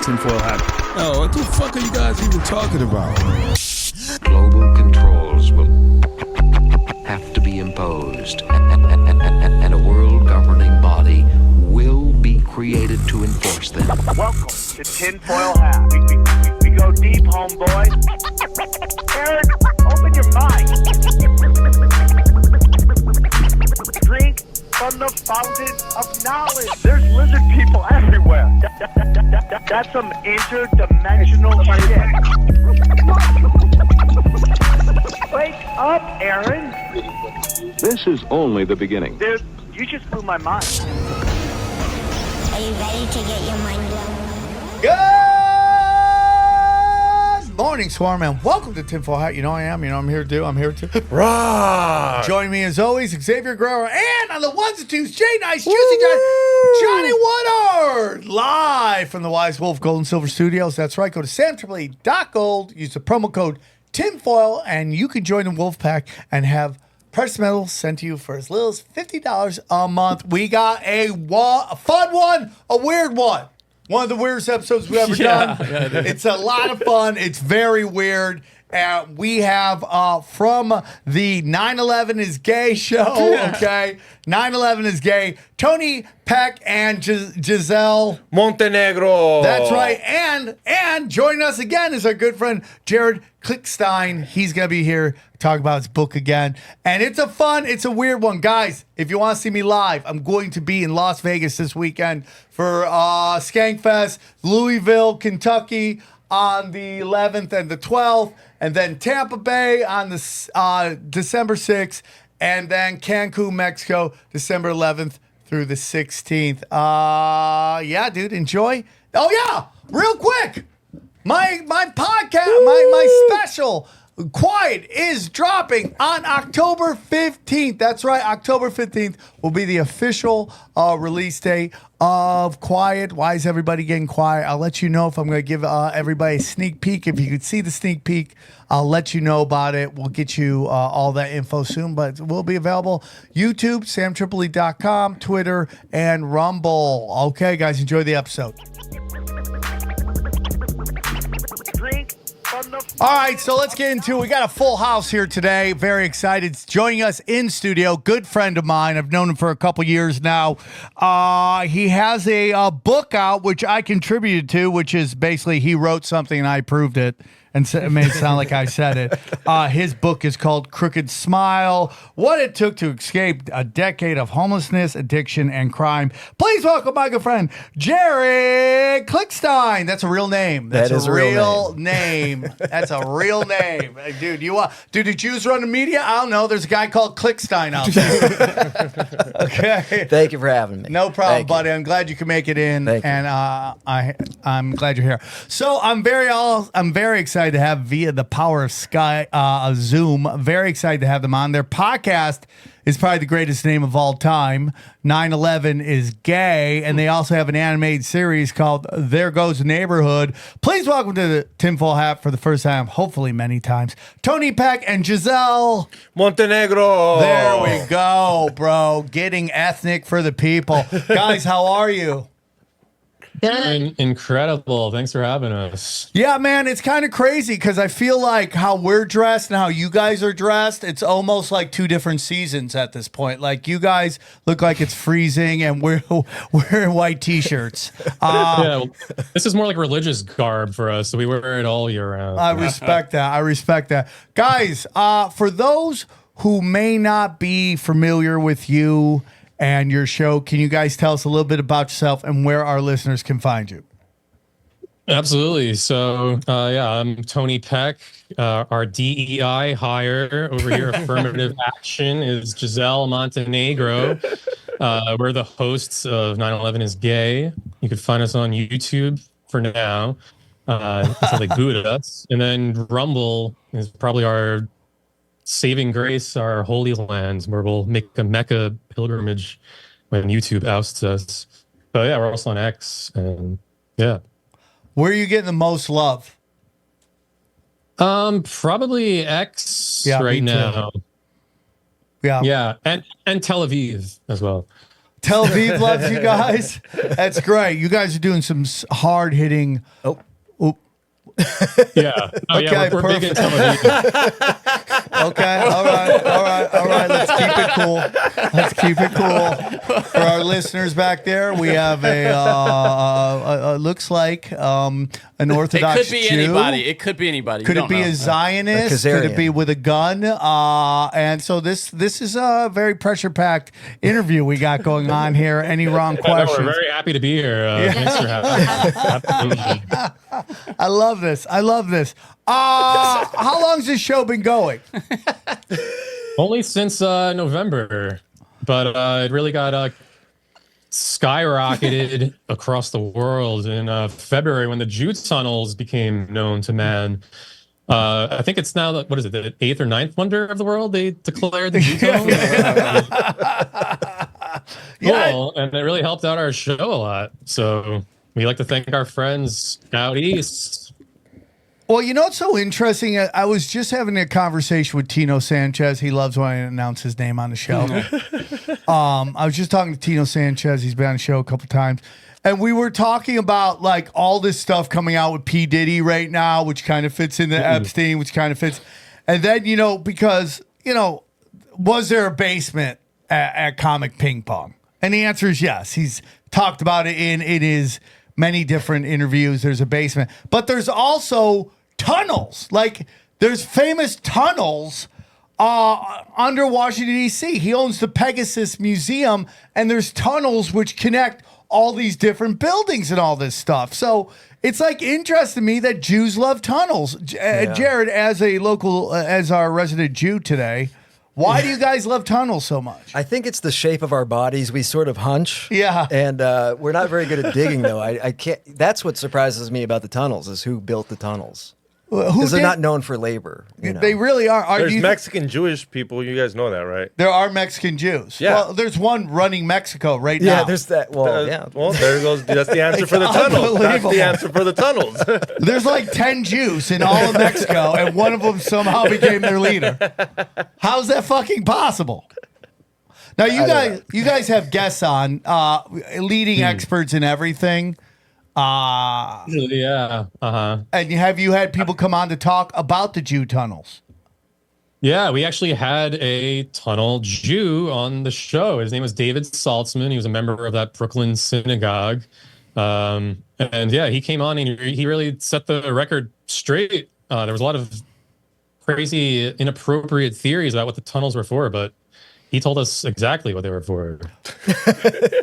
Tinfoil hat. Oh, what the fuck are you guys even talking about? Global controls will have to be imposed, and a world governing body will be created to enforce them. Welcome to Tinfoil Hat. We go deep, homeboy. Aaron, open your mind. Drink from the fountain of knowledge. There's lizard people everywhere. That's some interdimensional shit. Wake up, Aaron. This is only the beginning. Dude, you just blew my mind. Are you ready to get your mind blown? Good morning, Swarm, and welcome to Tinfoil Hat. You know I am. You know I'm here to do. I'm here to Rock! join me as always, Xavier Guerrero, and on the ones and twos, Jay Nice, Juicy John, Johnny Woodard, live from the Wise Wolf Gold and Silver Studios. That's right. Go to SamTripoli.gold. Use the promo code Tinfoil, and you can join the Wolf Pack and have precious metals sent to you for as little as $50 a month. We got a fun one, a weird one. One of the weirdest episodes we've ever done. Yeah, it's a lot of fun. It's very weird. We have from the 9/11 is Gay show, okay? 9/11 is Gay. Tony, Peck, and Giselle Montenegro. That's right. And joining us again is our good friend Jared Klickstein. He's going to be here to talk about his book again. And it's a weird one. Guys, if you want to see me live, I'm going to be in Las Vegas this weekend for Skankfest, Louisville, Kentucky on the 11th and the 12th, and then Tampa Bay on the December 6th, and then Cancun, Mexico, December 11th through the 16th. Yeah, dude, enjoy. Oh, yeah, real quick. My podcast, my special, Quiet, is dropping on October 15th. That's right, October 15th will be the official release date of Quiet. Why is everybody getting quiet? I'll let you know if I'm going to give everybody a sneak peek. If you could see the sneak peek, I'll let you know about it. We'll get you all that info soon, but it will be available YouTube, SamTripoli.com, Twitter, and Rumble. Okay, guys, enjoy the episode. All right, so let's get into it. We got a full house here today. Very excited. Joining us in studio, good friend of mine. I've known him for a couple years now. He has a book out, which I contributed to, which is basically he wrote something and I approved it. And it made it sound like I said it. His book is called Crooked Smile, What It Took to Escape a Decade of Homelessness, Addiction, and Crime. Please welcome my good friend, Jared Klickstein. That's a real name. That's a real name. That's a real name. Dude, do the Jews run the media? I don't know. There's a guy called Klickstein out there. Okay. Thank you for having me. No problem, buddy. I'm glad you could make it in. Thank you. And I'm glad you're here. So I'm very excited to have via the power of Zoom. Very excited to have them on. Their podcast is probably the greatest name of all time. 9/11 is Gay, and they also have an animated series called There Goes the Neighborhood. Please welcome to the Tinfoil Hat for the first time, hopefully many times, Tony, Peck, and Giselle Montenegro. There we go, bro. Getting ethnic for the people. Guys, how are you? Incredible. Thanks for having us. Yeah, man, it's kind of crazy because I feel like how we're dressed and how you guys are dressed, it's almost like two different seasons at this point. Like you guys look like it's freezing and we're wearing white t-shirts. Well, this is more like religious garb for us, so we wear it all year round. I respect that. Guys, for those who may not be familiar with you and your show, can you guys tell us a little bit about yourself and where our listeners can find you? Absolutely. So, I'm Tony Peck. Our DEI hire over here, Affirmative Action, is Giselle Montenegro. We're the hosts of 9/11 is Gay. You can find us on YouTube for now until they boot us. And then Rumble is probably our saving grace, our holy land, where we'll make a Mecca pilgrimage when YouTube ousts us. But yeah, we're also on X, and yeah. Where are you getting the most love? Probably X right now. Yeah. Yeah, and Tel Aviv as well. Tel Aviv loves you guys. That's great. You guys are doing some hard hitting. Oh. Yeah. Oh, Okay, yeah. We're big in Tel Aviv. Okay. All right. Let's keep it cool. For our listeners back there, we have a looks like an Orthodox It could be Jew. anybody. It could be anybody. Could You it be don't know. a Zionist? A Could it be Khazarian. with a gun? And so this is a very pressure packed interview we got going on here. Any wrong No, questions? we're very happy to be here. Thanks for having us. Absolutely. I love this. How long's this show been going? Only since November, but it really got skyrocketed across the world in February when the Jew tunnels became known to man. I think it's now, what is it, the 8th or 9th wonder of the world they declared the Jew tunnels? Cool, and it really helped out our show a lot. So we like to thank our friends out east. Well, you know what's so interesting? I was just having a conversation with Tino Sanchez. He loves when I announce his name on the show. I was just talking to Tino Sanchez. He's been on the show a couple times. And we were talking about like all this stuff coming out with P. Diddy right now, which kind of fits into Epstein, which kind of fits. And then, because, was there a basement at Comic Ping Pong? And the answer is yes. He's talked about it in his many different interviews. There's a basement, but there's also tunnels. Like there's famous tunnels under Washington, D.C. He owns the Pegasus Museum, and there's tunnels which connect all these different buildings and all this stuff. So it's like interesting to me that Jews love tunnels. Jared, as a local, as our resident Jew today, why do you guys love tunnels so much? I think it's the shape of our bodies. We sort of hunch. Yeah. And we're not very good at digging, though. I can't. That's what surprises me about the tunnels is who built the tunnels. Who Because they're did- not known for labor. They really are. There's you Mexican Jewish people. You guys know that, right? There are Mexican Jews. Yeah. Well, there's one running Mexico right now. Yeah, there's that. Well, yeah. Well, there goes. That's the answer for the tunnels. That's unbelievable. the answer for the tunnels. There's like 10 Jews in all of Mexico, and one of them somehow became their leader. How's that fucking possible? Now you guys have guests on, leading experts in everything. Yeah. And have you had people come on to talk about the Jew tunnels? Yeah, we actually had a tunnel Jew on the show. His name was David Saltzman. He was a member of that Brooklyn synagogue. And yeah, he came on and he really set the record straight. There was a lot of crazy, inappropriate theories about what the tunnels were for, but he told us exactly what they were for.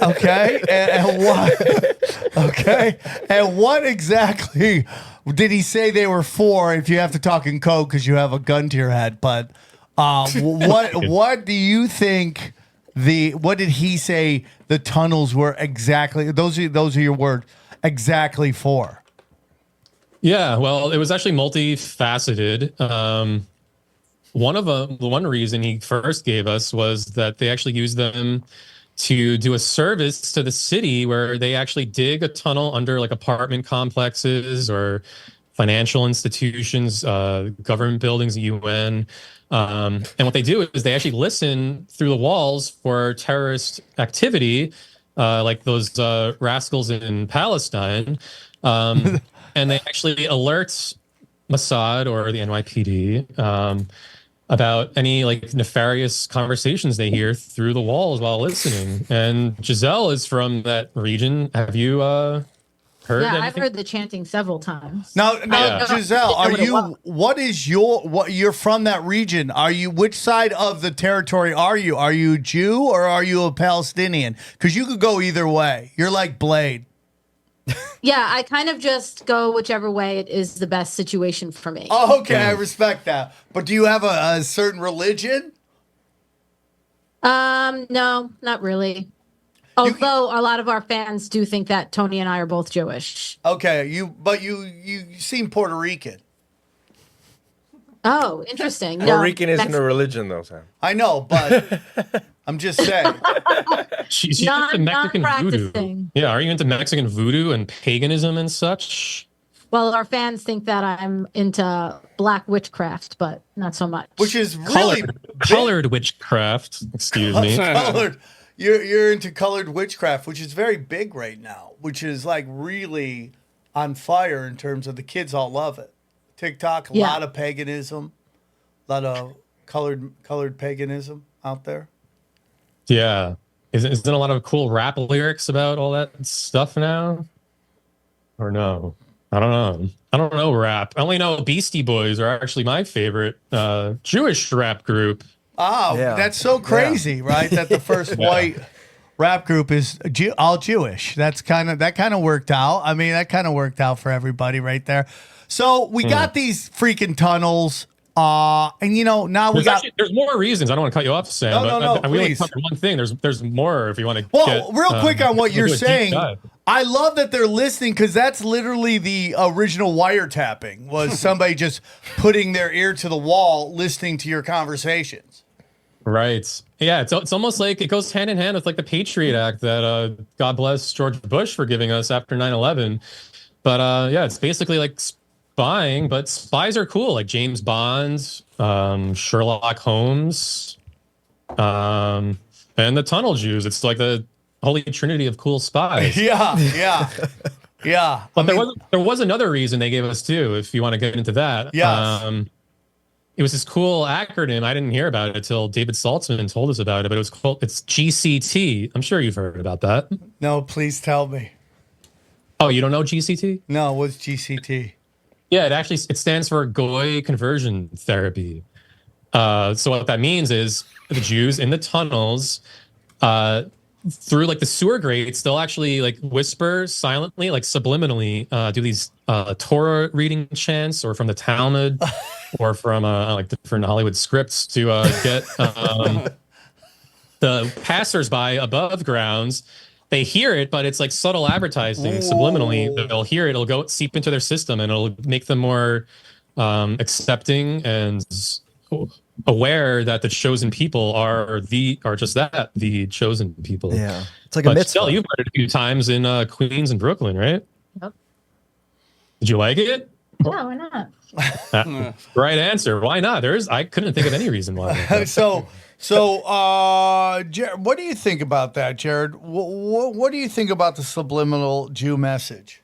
Okay. And what? Okay. And what exactly did he say they were for? If you have to talk in code because you have a gun to your head, but what do you think? What did he say the tunnels were exactly? Those are your words. Exactly for. Yeah, well, it was actually multifaceted. The one reason he first gave us was that they actually used them to do a service to the city where they actually dig a tunnel under like apartment complexes or financial institutions, government buildings, UN. And what they do is they actually listen through the walls for terrorist activity, like those rascals in Palestine. And they actually alert Mossad or the NYPD about any like nefarious conversations they hear through the walls while listening. And Giselle is from that region. Have you heard anything? I've heard the chanting several times. Now, Yeah. Giselle, I didn't know what it was. you're from that region? Which side of the territory are you? Are you a Jew or are you a Palestinian? Because you could go either way. You're like Blade. Yeah, I kind of just go whichever way it is the best situation for me. Oh, okay, I respect that. But do you have a certain religion? No, not really. Although a lot of our fans do think that Tony and I are both Jewish. Okay, you seem Puerto Rican. Oh, interesting. Puerto Rican isn't a religion, though, Sam. I know, but I'm just saying. She's into Mexican voodoo. Non-practicing. Yeah, are you into Mexican voodoo and paganism and such? Well, our fans think that I'm into black witchcraft, but not so much. Which is really Colored witchcraft. Excuse me. colored. you're into colored witchcraft, which is very big right now, which is like really on fire in terms of the kids all love it. TikTok, a lot of paganism, a lot of colored paganism out there. Yeah. Isn't a lot of cool rap lyrics about all that stuff now? Or no? I don't know. I don't know rap. I only know Beastie Boys are actually my favorite Jewish rap group. Oh, that's so crazy, right? That the first white rap group is all Jewish. That kind of worked out. I mean, that kind of worked out for everybody right there. So we got these freaking tunnels. And now there's more reasons. I don't want to cut you off, Sam. No, we only please. covered one thing. There's more if you want to. Well, real quick on what you're saying. I love that they're listening because that's literally the original wiretapping. Was somebody just putting their ear to the wall, listening to your conversations. Right. Yeah. It's almost like it goes hand in hand with like the Patriot Act that God bless George Bush for giving us after 9/11. But it's basically like spying, but spies are cool, like James Bond, Sherlock Holmes, and the Tunnel Jews. It's like the holy trinity of cool spies. Yeah. But there was another reason they gave us too, if you want to get into that. Yes. It was this cool acronym. I didn't hear about it until David Saltzman told us about it, but it's GCT. I'm sure you've heard about that. No, please tell me. Oh, you don't know GCT? No, what's GCT? Yeah, it stands for Goy Conversion Therapy. So what that means is the Jews in the tunnels, through like the sewer grates, they'll actually like whisper silently, like subliminally, do these Torah reading chants, or from the Talmud, or from like different Hollywood scripts to get the passersby above grounds. They hear it, but it's like subtle advertising. Subliminally, they'll hear it. It'll go seep into their system, and it'll make them more accepting and aware that the chosen people are just that, the chosen people. Yeah, it's like a mitzvah. Giselle, you've heard it a few times in Queens and Brooklyn, right? Yep. Did you like it? Yeah, why not? Right answer. Why not? I couldn't think of any reason why. So, Jared, what do you think about that, Jared? What do you think about the subliminal Jew message?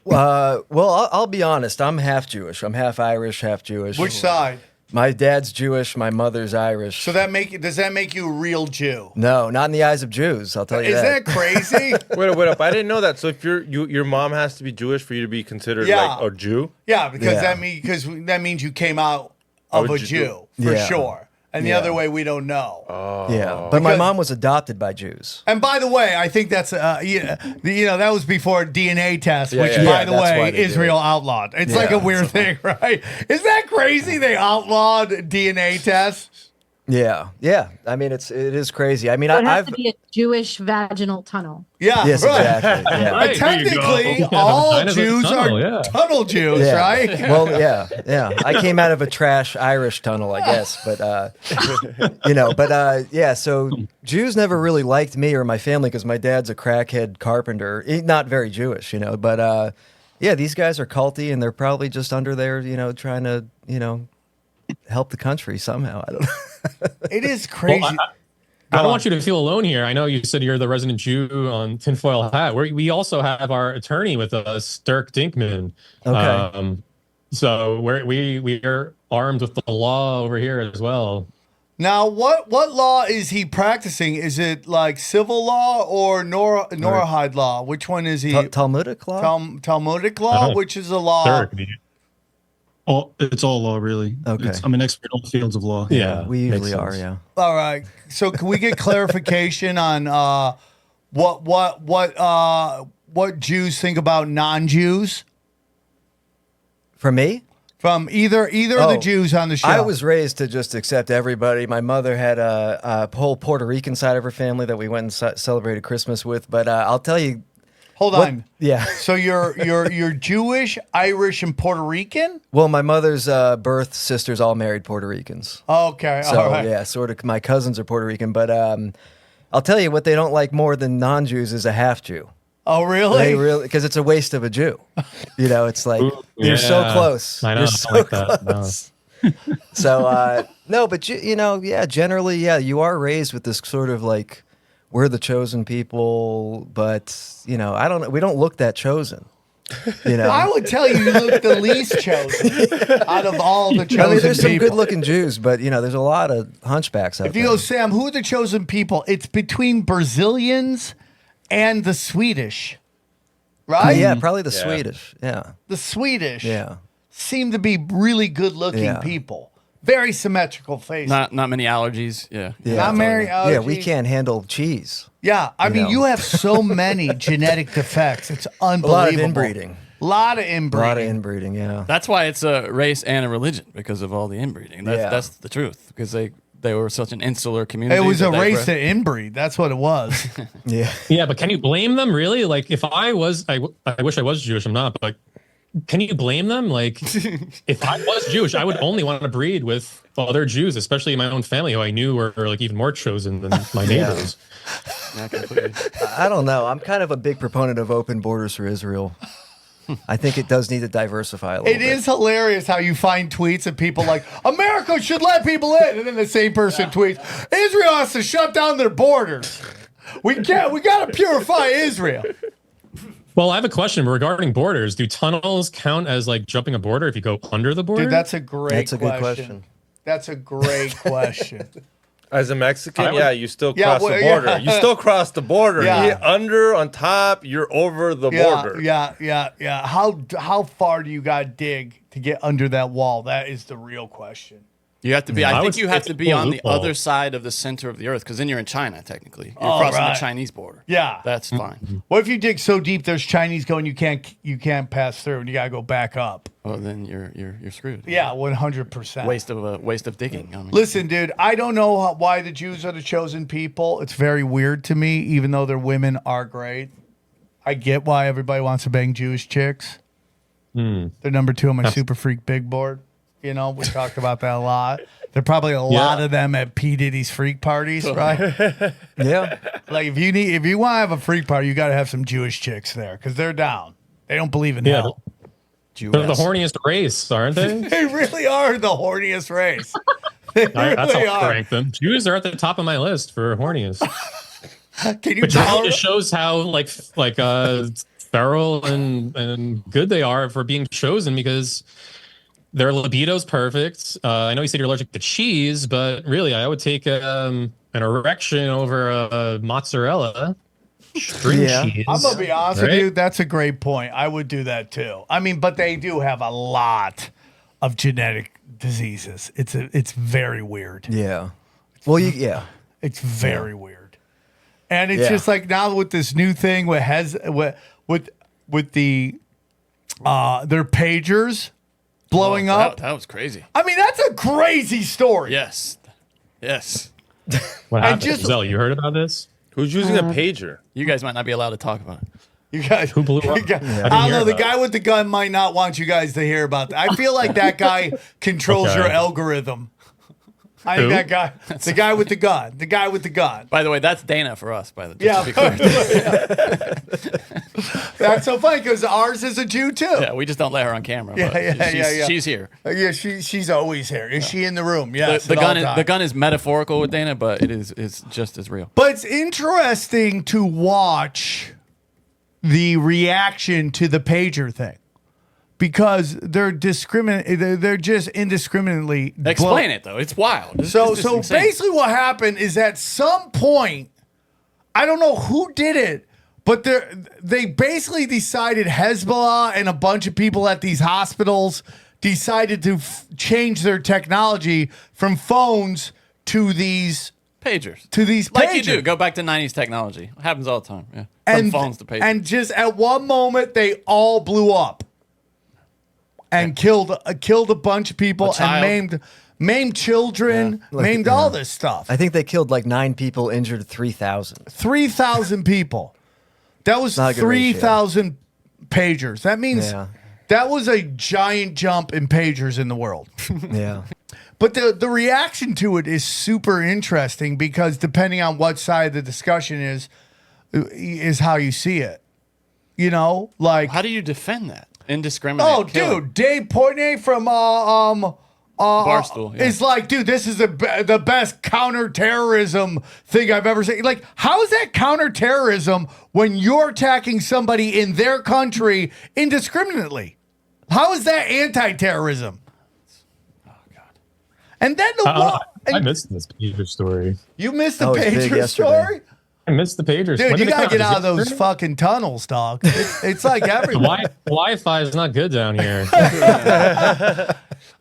Well, I'll be honest. I'm half Jewish. I'm half Irish, half Jewish. Which side? My dad's Jewish. My mother's Irish. So does that make you a real Jew? No, not in the eyes of Jews. I'll tell you Is that. that crazy? Wait up! I didn't know that. So if your mom has to be Jewish for you to be considered like a Jew? Yeah, because that means you came out of a Jew for sure. And the other way, we don't know. Yeah, but my mom was adopted by Jews. And by the way, I think that's that was before DNA tests, which by the way, Israel outlawed. It's like a weird thing, right? Is that crazy? They outlawed DNA tests. Yeah. I mean, it is crazy. I mean, It has to be a Jewish vaginal tunnel. Yeah, yes, right. exactly. Yeah. But technically, all Jews are tunnel Jews, right? Well, yeah. I came out of a trash Irish tunnel, I guess, but So Jews never really liked me or my family because my dad's a crackhead carpenter. Not very Jewish, But these guys are culty, and they're probably just under there, trying to, help the country somehow. I don't know. It is crazy. Well, I don't want you to feel alone here. I know you said you're the resident Jew on tinfoil hat. We also have our attorney with us, Dirk Dinkman. Okay. So we are armed with the law over here as well. Now, what law is he practicing? Is it like civil law or Noahide law? Which one is he? Talmudic law? Talmudic law, which is a law. Dirk, It's all law, really. Okay. I'm an expert on fields of law. Yeah, we usually are, yeah. All right. So can we get clarification on what Jews think about non-Jews? For me? From either of the Jews on the show. I was raised to just accept everybody. My mother had a whole Puerto Rican side of her family that we went and celebrated Christmas with. But I'll tell you. Hold on. Yeah. So you're Jewish, Irish, and Puerto Rican? Well, my mother's birth sisters all married Puerto Ricans. Okay. So all right. yeah, sort of. My cousins are Puerto Rican, but I'll tell you what they don't like more than non-Jews is a half Jew. Oh, really? They really, because it's a waste of a Jew. It's like you're so close. I know. You're so like that. close. So no, but generally, you are raised with this sort of like we're the chosen people, but you know, I don't know. We don't look that chosen. You know, I would tell you look the least chosen out of all the chosen I mean, there's some people. good-looking Jews, but you know, there's a lot of hunchbacks out If there. you go, Sam, who are the chosen people? It's between Brazilians and the Swedish, right? Yeah, probably the Swedish. Yeah, The Swedish seem to be really good-looking people. Very symmetrical faces. Not many allergies. Yeah. Not many allergies. Yeah, we can't handle cheese. Yeah, I mean, know. you have so many genetic defects. It's unbelievable. A lot of inbreeding. A lot of inbreeding. A lot of inbreeding, yeah. That's why it's a race and a religion, because of all the inbreeding. That's the truth, because they were such an insular community. It was a that race to inbreed. That's what it was. Yeah. Yeah, but can you blame them really? Like, if I was, I wish I was Jewish. I'm not, but can you blame them? Like, if I was Jewish, I would only want to breed with other Jews, especially my own family, who I knew were like even more chosen than my neighbors. Yeah, completely. I don't know. I'm kind of a big proponent of open borders for Israel. I think it does need to diversify a little bit. It is hilarious how you find tweets of people like, America should let people in. And then the same person tweets, Israel has to shut down their borders. We got to purify Israel. Well, I have a question regarding borders. Do tunnels count as like jumping a border if you go under the border? Dude, that's a great That's a good question. That's a great question. As a Mexican, I would- you still cross the border. You still cross the border. Yeah. You're under, on top, you're over the border. Yeah. How far do you got to dig to get under that wall? That is the real question. You have to be. I think you have to be on the loophole. other side of the center of the earth, because then you're in China. Technically, you're Oh, crossing right. the Chinese border. Yeah. That's fine. What if you dig so deep there's Chinese going you can't pass through and you got to go back up? Well, then you're screwed. Yeah, 100%. Waste of digging. I mean, Listen, dude, I don't know why the Jews are the chosen people. It's very weird to me, even though their women are great. I get why everybody wants to bang Jewish chicks. They're number 2 on my Super Freak Big Board. You know, we talked about that a lot. There are probably a lot of them at P. Diddy's freak parties, right? Yeah. Like if you want to have a freak party, you got to have some Jewish chicks there because they're down. They don't believe in hell. They're the horniest race, aren't they? They really are the horniest race. They That's really how I are. rank them. Jews are at the top of my list for horniest. Can you But tell? it shows how like feral and good they are for being chosen, because their libido's perfect. I know you said you're allergic to cheese, but really, I would take an erection over a mozzarella. String cheese. I'm gonna be honest with Right? you. That's a great point. I would do that too. I mean, but they do have a lot of genetic diseases. It's very weird. Yeah. Well, It's very weird. And it's just like now with this new thing with the their pagers blowing up. That was crazy. I mean, that's a crazy story. Yes. What happened? just- Giselle, you heard about this? Who's using a pager? You guys might not be allowed to talk about it. You guys, Who blew up? I don't hear know. The about guy with the gun might not want you guys to hear about that. I feel like that guy controls Okay. your algorithm. I think Who? that guy, the guy with the gun. By the way, that's Dana for us. By the way, Yeah, just to be clear. that's so funny because ours is a Jew too. Yeah, we just don't let her on camera. Yeah, but yeah. She's here. Yeah, she's always here. Is she in the room? Yes. The at all gun is times. the gun is metaphorical with Dana, but it's just as real. But it's interesting to watch the reaction to the pager thing because they're just indiscriminately Explain it though. It's wild. It's So just insane. basically what happened is at some point, I don't know who did it, but they basically decided Hezbollah and a bunch of people at these hospitals decided to change their technology from phones to these pagers. Like you do. Go back to 90s technology. It happens all the time. Yeah. and From phones to pagers. and just at one moment they all blew up and killed a bunch of people A child. and maimed children, maimed all this stuff. I think they killed like 9 people, injured 3,000. 3,000 people. That was Not a good ratio. 3,000 pagers. That means Yeah. that was a giant jump in pagers in the world. Yeah. But the reaction to it is super interesting because depending on what side the discussion is how you see it. You know, like How do you defend that? Indiscriminate. oh, killing. dude, Dave Portnoy from Barstool, yeah. is like, dude, this is the best counterterrorism thing I've ever seen. Like, how is that counterterrorism when you're attacking somebody in their country indiscriminately? How is that anti-terrorism? Oh God! And then I missed this pager story. You missed the That was big pager yesterday. story? I missed the pagers. Dude, When you did it gotta come get out? out of those fucking tunnels, dog. It's like The everywhere. Wi-Fi is not good down here.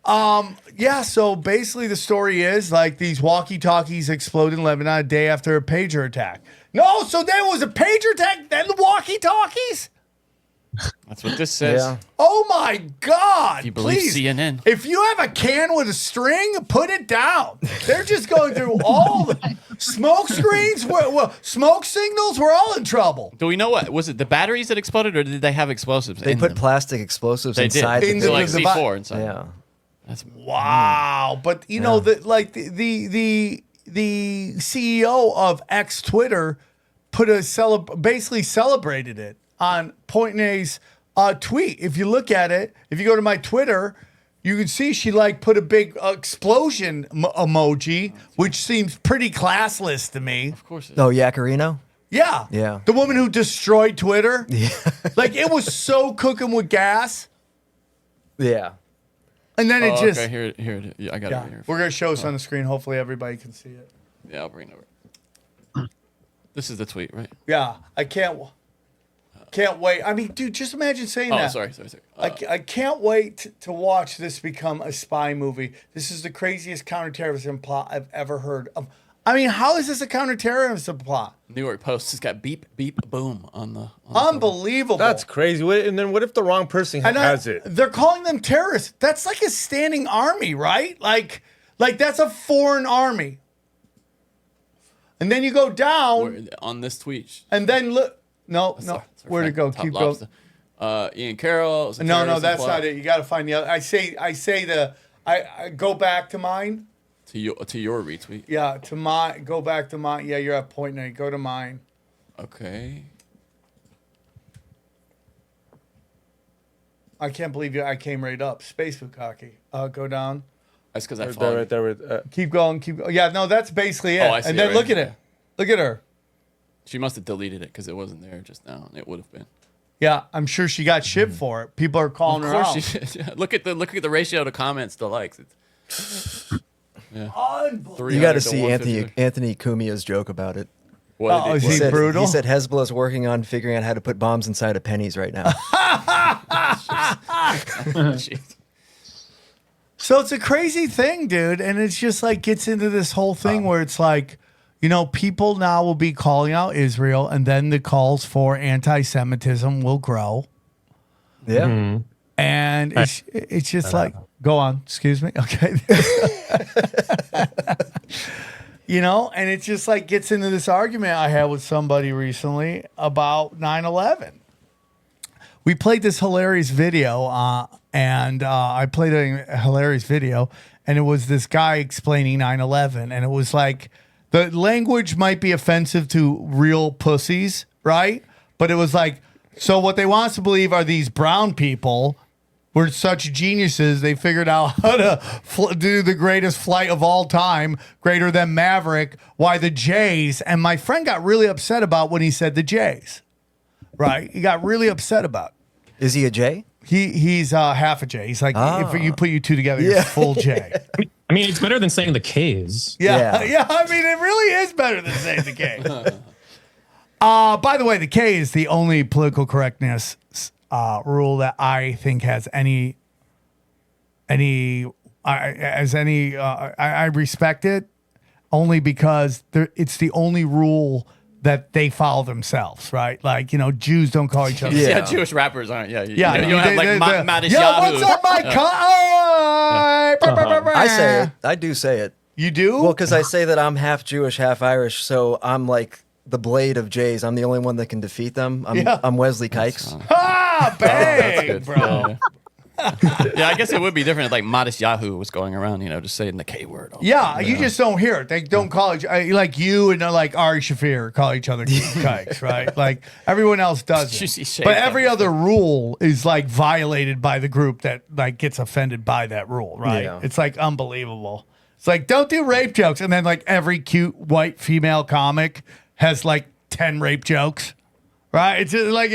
Yeah, so basically the story is like these walkie-talkies explode in Lebanon a day after a pager attack. No, so there was a pager attack, then the walkie-talkies? That's what this says. Yeah. Oh my God! If you believe Please. CNN. If you have a can with a string, put it down. They're just going through all the smoke screens, smoke signals. We're all in trouble. Do we know what was it? The batteries that exploded, or did they have explosives? They in put them? plastic explosives They inside did. the So like the C4 inside. Yeah. That's Wow! But you know the CEO of X Twitter put basically celebrated it on Pointney's tweet. If you look at it, if you go to my Twitter, you can see she like put a big explosion emoji, which seems pretty classless to me. of course. Oh, Yacarino? Yeah, Yeah. The woman who destroyed Twitter. Yeah, like it was so cooking with gas, Yeah. and then it just. Okay, here it is. Yeah, I got it right here. We're gonna show us on the screen. Hopefully, everybody can see it. Yeah, I'll bring it over. This is the tweet, right? Yeah, I can't wait. I mean, dude, just imagine saying that. Oh, sorry. I can't wait to watch this become a spy movie. This is the craziest counterterrorism plot I've ever heard of. I mean, how is this a counterterrorism plot? New York Post has got beep, beep, boom on the Unbelievable. That's crazy. And then what if the wrong person has it? They're calling them terrorists. That's like a standing army, right? Like that's a foreign army. And then you go down on this tweet. and then look. No. That's our Where'd it go? top Keep lobster. going. Ian Carroll. No, that's not it. You got to find the other. I say I go back to mine. To your retweet. Yeah, go back to mine. Yeah, you're at point nine. Go to mine. Okay. I can't believe I came right up. Space Bukkake. Go down. That's because I Right followed. there. Keep going. Yeah, no, that's basically it. Oh, I see and it then right look at here. it. Look at her. She must have deleted it because it wasn't there just now. And it would have been. Yeah, I'm sure she got shit for it. People are calling Of her course out. she did. Look at the ratio to comments to likes. It's Unbelievable. You got 300 to see 150. Anthony Cumia's joke about it. What is did he brutal? He said Hezbollah's working on figuring out how to put bombs inside of pennies right now. Jeez. So it's a crazy thing, dude. And it's just like gets into this whole thing where it's like, you know, people now will be calling out Israel and then the calls for anti-Semitism will grow. Yeah. Mm-hmm. And it's just like, go on, excuse me. Okay. You know, and it just like gets into this argument I had with somebody recently about 9/11. We played this hilarious video, and I played a hilarious video, and it was this guy explaining 9/11, and it was like the language might be offensive to real pussies, right? But it was like, so what they want us to believe are these brown people were such geniuses, they figured out how to do the greatest flight of all time, greater than Maverick, why the Jays, and my friend got really upset about when he said the Jays, right? He got really upset about it. Is he a J? He's half a J. He's like, if you put you two together, you're full J. I mean, it's better than saying the K's. Yeah. I mean, it really is better than saying the K. By the way, the K is the only political correctness rule that I think has I respect it only because it's the only rule that they follow themselves, right? Like, you know, Jews don't call each other. Yeah, Jewish rappers aren't. Yeah, you don't have like Maddis Yo, Yahoo. what's up, my I say it. I do say it. You do? Well, because I say that I'm half Jewish, half Irish, so I'm like the blade of Jays. I'm the only one that can defeat them. I'm Wesley Kikes. Bang, good. bro. Yeah. Yeah, I guess it would be different if like Modest Yahoo was going around, just saying the K word. Yeah, you just don't hear it. They don't call each like you and like Ari Shafir call each other kikes, right? Like everyone else does it. But every other rule is like violated by the group that like gets offended by that rule, right? Yeah. It's like unbelievable. It's like don't do rape jokes, and then like every cute white female comic has like 10 rape jokes. Right? It's just like,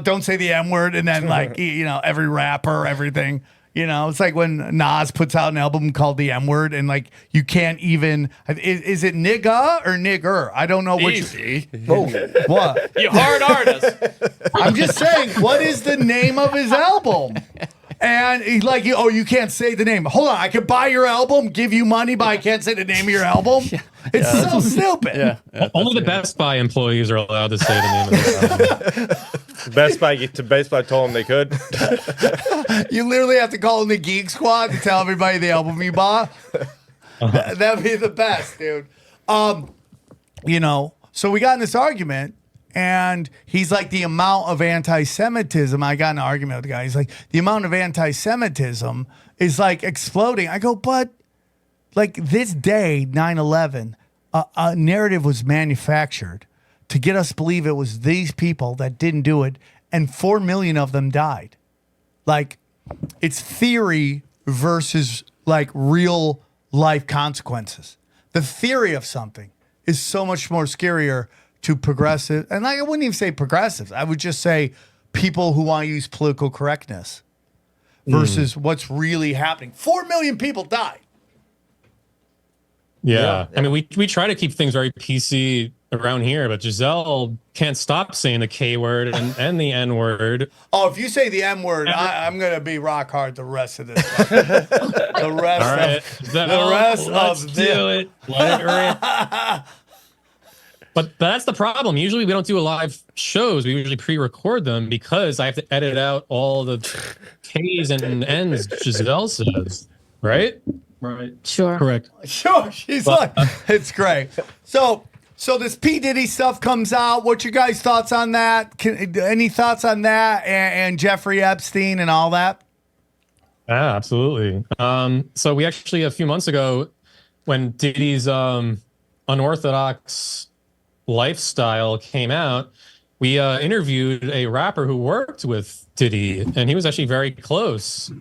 don't say the M word, and then like, every rapper, everything, it's like when Nas puts out an album called the M word, and like, you can't even, is it nigga or nigger? I don't know which. Easy. What? You hard artist. I'm just saying, what is the name of his album? And he's like, you can't say the name. Hold on, I could buy your album, give you money, but I can't say the name of your album? It's so stupid. Yeah. Only the Best Buy employees are allowed to say the name of the album. Best Buy told them they could. You literally have to call in the Geek Squad to tell everybody the album you bought. That'd be the best, dude. So we got in this argument, and he's like, the amount of anti-Semitism. I got in an argument with the guy. He's like, the amount of anti-Semitism is like exploding. I go, but like this day, 9/11, a narrative was manufactured to get us to believe it was these people that didn't do it, and 4 million of them died. Like, it's theory versus like real life consequences. The theory of something is so much more scarier to progressive, and like, I wouldn't even say progressives. I would just say people who want to use political correctness versus what's really happening. 4 million people died. Yeah. I mean, we try to keep things very PC around here, but Giselle can't stop saying the K word and the N word. Oh, if you say the M word, I'm going to be rock hard the rest of this. The rest of this. Let it rip. But that's the problem. Usually we don't do live shows. We usually pre-record them because I have to edit out all the K's and N's Giselle says. Right? Right. Sure. Correct. Sure. She's like, it's great. So this P. Diddy stuff comes out. What's your guys' thoughts on that? Any thoughts on that and Jeffrey Epstein and all that? Yeah, absolutely. So we actually, a few months ago, when Diddy's unorthodox lifestyle came out, we interviewed a rapper who worked with Diddy, and he was actually very close.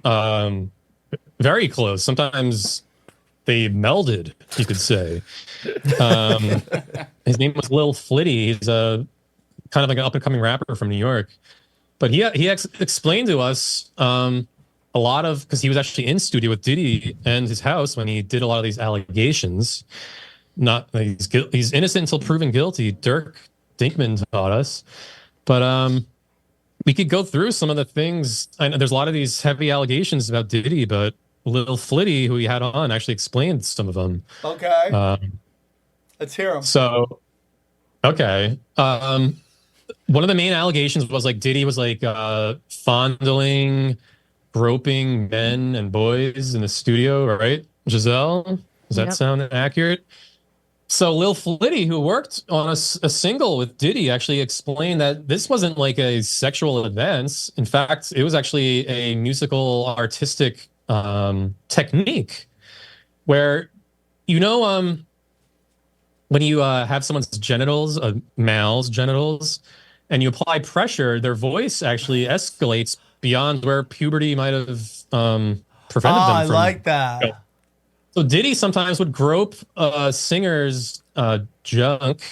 Very close. Sometimes they melded, you could say. His name was Lil Flitty. He's a kind of like an up-and-coming rapper from New York. But he explained to us a lot of, because he was actually in studio with Diddy and his house when he did a lot of these allegations. He's innocent until proven guilty. Dirk Dinkman taught us. But we could go through some of the things. I know there's a lot of these heavy allegations about Diddy, but Lil Flitty, who he had on, actually explained some of them. Okay. Let's hear them. So, okay. One of the main allegations was like Diddy was like fondling, groping men and boys in the studio, right? Giselle, does that sound accurate? So Lil Flitty, who worked on a single with Diddy, actually explained that this wasn't like a sexual advance. In fact, it was actually a musical artistic technique where, when you have someone's genitals, a male's genitals, and you apply pressure, their voice actually escalates beyond where puberty might have prevented them from. I like that. So Diddy sometimes would grope a singer's junk,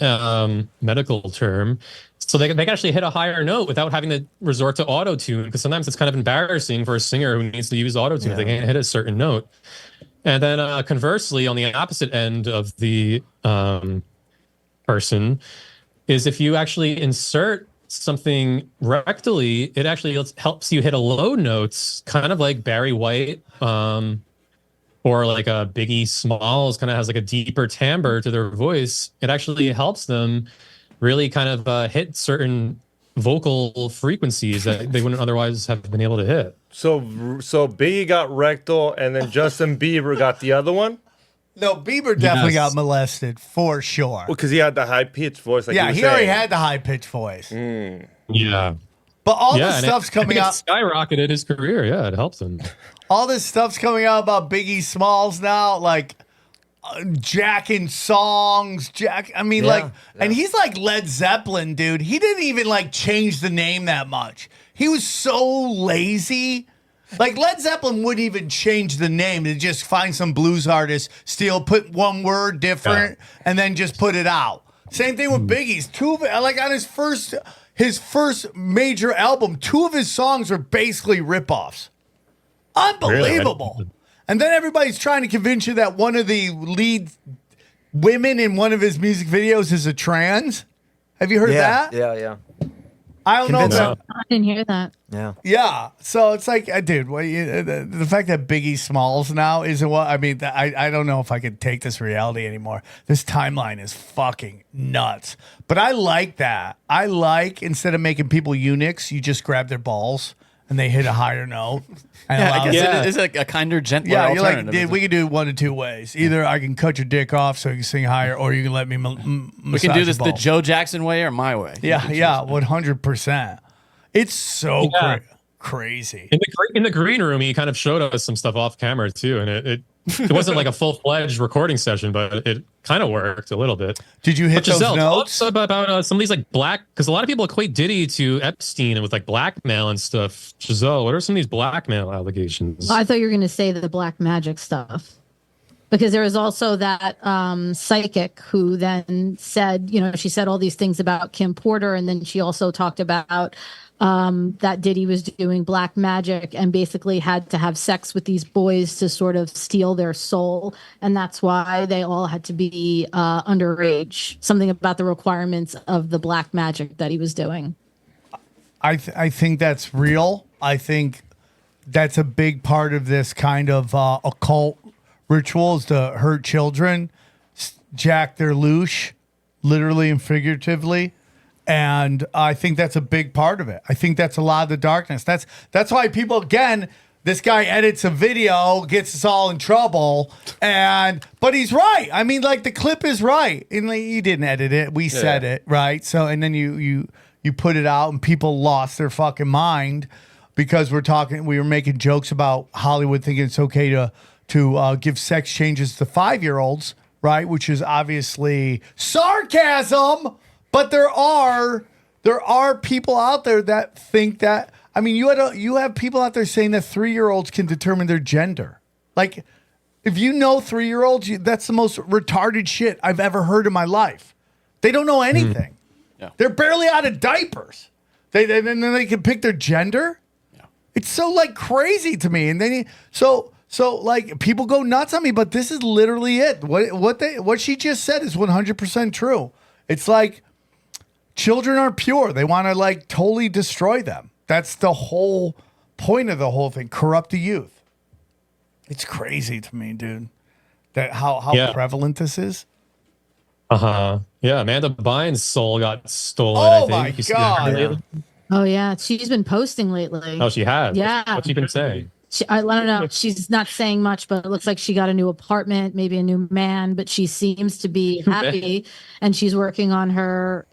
medical term, so they can actually hit a higher note without having to resort to auto-tune, because sometimes it's kind of embarrassing for a singer who needs to use auto-tune if they can't hit a certain note. And then conversely, on the opposite end of the person, is if you actually insert something rectally, it actually helps you hit a low notes, kind of like Barry White, or like a Biggie Smalls kind of has like a deeper timbre to their voice. It actually helps them really kind of hit certain vocal frequencies that they wouldn't otherwise have been able to hit. So Biggie got rectal, and then Justin Bieber got the other one? No, Bieber definitely got molested for sure. Well, because he had the high pitched voice. Like he already had the high pitched voice. Yeah. But all Yeah, this and stuff's coming out. Skyrocketed his career. Yeah, it helps him. All this stuff's coming out about Biggie Smalls now, like jacking songs. And he's like Led Zeppelin, dude. He didn't even like change the name that much. He was so lazy. Like Led Zeppelin wouldn't even change the name. They just find some blues artist, put one word different, and then just put it out. Same thing with Biggie's. Like on his first major album, 2 of his songs were basically ripoffs. Unbelievable. Really? And then everybody's trying to convince you that one of the lead women in one of his music videos is a trans. Have you heard that? Yeah. I don't know. About, I didn't hear that. Yeah. So it's like, dude, the fact that Biggie Smalls now isn't what I mean. I don't know if I can take this reality anymore. This timeline is fucking nuts. But I like that. I like instead of making people eunuchs, you just grab their balls and they hit a higher note. And I guess it is a kinder, gentler alternative. You're like, dude, we can do it one of 2 ways. Either I can cut your dick off so you can sing higher, or you can let me we can do this the Joe Jackson way or my way. Yeah, 100%. It's so crazy. In the green room, he kind of showed us some stuff off camera too, and it wasn't like a full-fledged recording session, but it kind of worked a little bit. Did you hit Giselle, those notes? Talk about some of these like because a lot of people equate Diddy to Epstein and with like blackmail and stuff. Giselle, what are some of these blackmail allegations? I thought you were going to say the black magic stuff. Because there was also that psychic who then said, she said all these things about Kim Porter, and then she also talked about that Diddy was doing black magic and basically had to have sex with these boys to sort of steal their soul. And that's why they all had to be underage. Something about the requirements of the black magic that he was doing. I think that's real. I think that's a big part of this kind of occult rituals to hurt children, jack their loosh, literally and figuratively. And I think that's a big part of it. I think that's a lot of the darkness. That's why people, again, this guy edits a video, gets us all in trouble, but he's right. I mean, like the clip is right. And like, you didn't edit it. We said it, right? So and then you put it out and people lost their fucking mind because we were making jokes about Hollywood thinking it's okay to give sex changes to 5-year-olds, right? Which is obviously sarcasm. But there are people out there that think that. I mean, you have people out there saying that 3-year-olds can determine their gender. Like, if you know 3-year-olds, that's the most retarded shit I've ever heard in my life. They don't know anything. Yeah. They're barely out of diapers. They can pick their gender. Yeah. It's so like crazy to me. And then so like people go nuts on me, but this is literally it. What she just said is 100% true. It's like. Children are pure. They want to like totally destroy them. That's the whole point of the whole thing. Corrupt the youth. It's crazy to me, dude. That how prevalent this is. Yeah, Amanda Bynes' soul got stolen. Oh I think. My god. Oh yeah, she's been posting lately. Oh, she has. Yeah. What's she been saying? I don't know. She's not saying much, but it looks like she got a new apartment, maybe a new man. But she seems to be happy, and she's working on her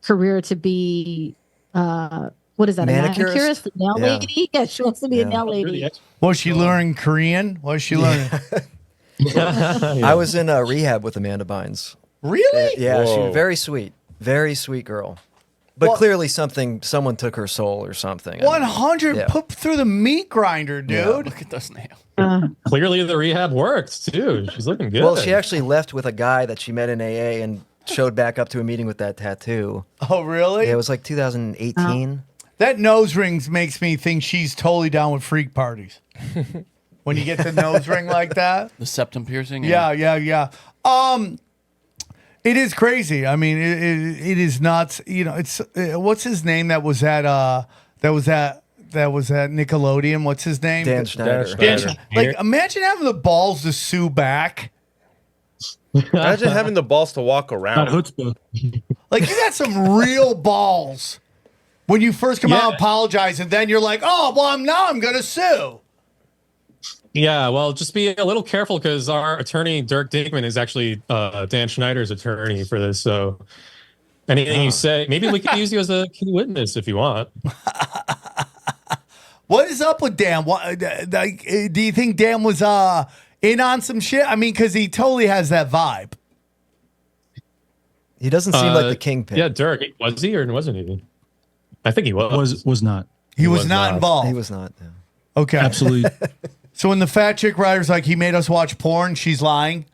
career to be what is that? Manicurist? A nail lady? Yeah, she wants to be a nail lady. Was she learning Korean? What was she learning? I was in rehab with Amanda Bynes. Really? Yeah, she was very sweet girl. But clearly someone took her soul or something. 100 put through the meat grinder, dude. Yeah, look at those nails. Clearly the rehab worked too. She's looking good. Well, she actually left with a guy that she met in AA and showed back up to a meeting with that tattoo. Oh, really? Yeah, it was like 2018. That nose ring makes me think she's totally down with freak parties. When you get the nose ring like that. The septum piercing? Yeah. It is crazy. I mean, it is nuts. It's what's his name that was at Nickelodeon? What's his name? Dan Schneider. Like, imagine having the balls to sue back. Imagine having the balls to walk around. Like, you got some real balls when you first come out and apologize, and then you're like, oh, well, I'm going to sue. Yeah, well, just be a little careful because our attorney, Dirk Dinkman, is actually Dan Schneider's attorney for this. So Anything you say, maybe we can use you as a key witness if you want. What is up with Dan? Do you think Dan was in on some shit? I mean, because he totally has that vibe. He doesn't seem like the kingpin. Yeah, Dirk, was he or wasn't he? I think he was. Was not. He was not involved. He was not. Yeah. Okay. Absolutely. So when the fat chick writer's like, he made us watch porn, she's lying.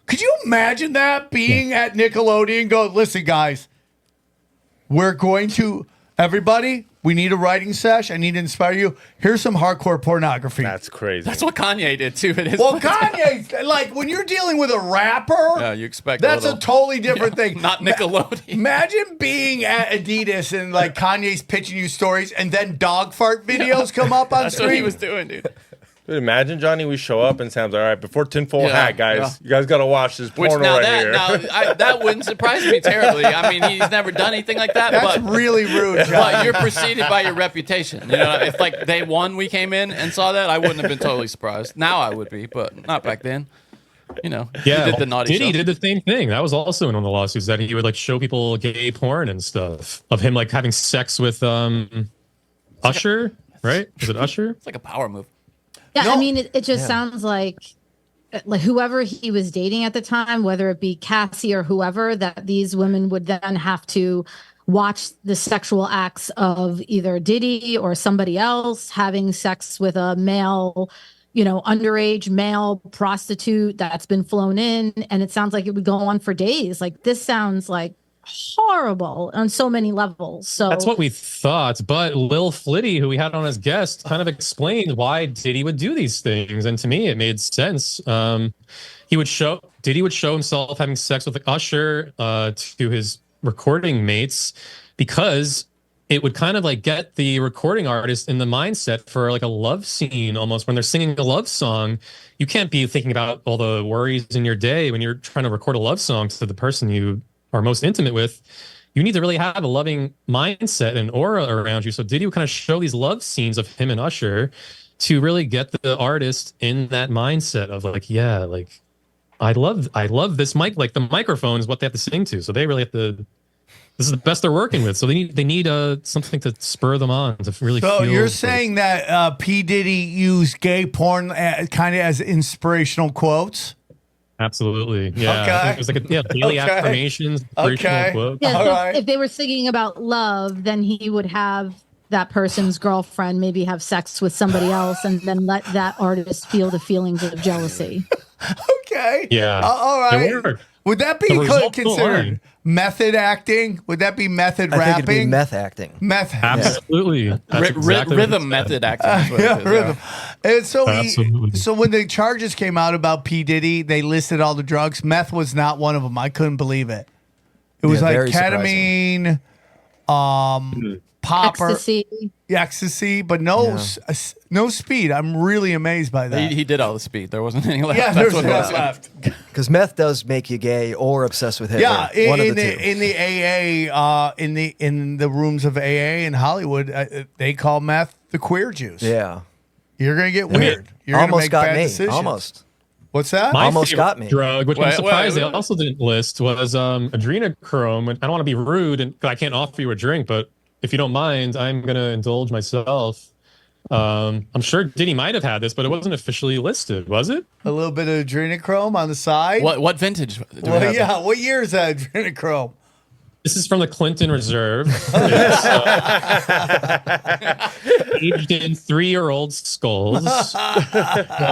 Could you imagine that being at Nickelodeon? Go, listen, guys, we're going to, everybody, we need a writing sesh. I need to inspire you. Here's some hardcore pornography. That's crazy. That's what Kanye did too. Well, Kanye, like when you're dealing with a rapper, yeah, you expect that's a totally different thing. Not Nickelodeon. Imagine being at Adidas and like Kanye's pitching you stories, and then dog fart videos come up on That's screen. what he was doing, dude. Dude, imagine, Johnny, we show up and Sam's like, all right, before tinfoil hat, guys, you guys got to watch this porno here. That wouldn't surprise me terribly. I mean, he's never done anything like that. That's but, really rude, John. But you're preceded by your reputation. You know, if like day one we came in and saw that, I wouldn't have been totally surprised. Now I would be, but not back then. You know, yeah, he did the naughty Diddy show. did the same thing. That was also in one of the lawsuits that he would like show people gay porn and stuff of him like having sex with Usher, right? Is it Usher? It's like a power move. Yeah, No. I mean, it just sounds like whoever he was dating at the time, whether it be Cassie or whoever, that these women would then have to watch the sexual acts of either Diddy or somebody else having sex with a male, underage male prostitute that's been flown in. And it sounds like it would go on for days. Like, this sounds like horrible on so many levels. So that's what we thought, but Lil Flitty, who we had on as guest, kind of explained why Diddy would do these things, and to me it made sense. Diddy would show himself having sex with Usher to his recording mates because it would kind of like get the recording artist in the mindset for like a love scene almost when they're singing a love song. You can't be thinking about all the worries in your day when you're trying to record a love song to the person you are most intimate with. You need to really have a loving mindset and aura around you. So Diddy would kind of show these love scenes of him and Usher to really get the artist in that mindset of like, yeah, like I love this mic. Like the microphone is what they have to sing to. So they really have to. This is the best they're working with. So they need something to spur them on to really. So feel you're saying that P. Diddy used gay porn kind of as inspirational quotes? Absolutely. Yeah. Okay. It was like daily affirmations, inspirational quotes. Yeah, so right. if they were singing about love, then he would have that person's girlfriend maybe have sex with somebody else and then let that artist feel the feelings of jealousy. Okay. Yeah. All right. It worked. Would that be The results considered align. method acting? Would that be method I rapping? think it'd be meth acting. Meth. Absolutely. That's exactly what Rhythm it method acting. Is what Yeah, it is, rhythm. And so, Absolutely. so when the charges came out about P. Diddy, they listed all the drugs. Meth was not one of them. I couldn't believe it. It was Yeah, like very surprising. ketamine, popper, Ecstasy. but no speed. I'm really amazed by that. He did all the speed. There wasn't any left. Yeah, That's there's what it no was. left. Because meth does make you gay or obsessed with Hitler. Yeah, One of in the two. the AA, in the rooms of AA in Hollywood, they call meth the queer juice. Yeah. You're gonna get weird. You're gonna Almost make got bad me. decisions. Almost. What's that? My Almost favorite got me. drug, which I'm Wait, surprised wait. they also didn't list, was adrenochrome. And I don't want to be rude, and I can't offer you a drink, but if you don't mind, I'm going to indulge myself. I'm sure Diddy might have had this, but it wasn't officially listed, was it? A little bit of adrenochrome on the side. What vintage? Do we Well, have? yeah. What year is that adrenochrome? This is from the Clinton Reserve. It's, aged in 3-year-old skulls. So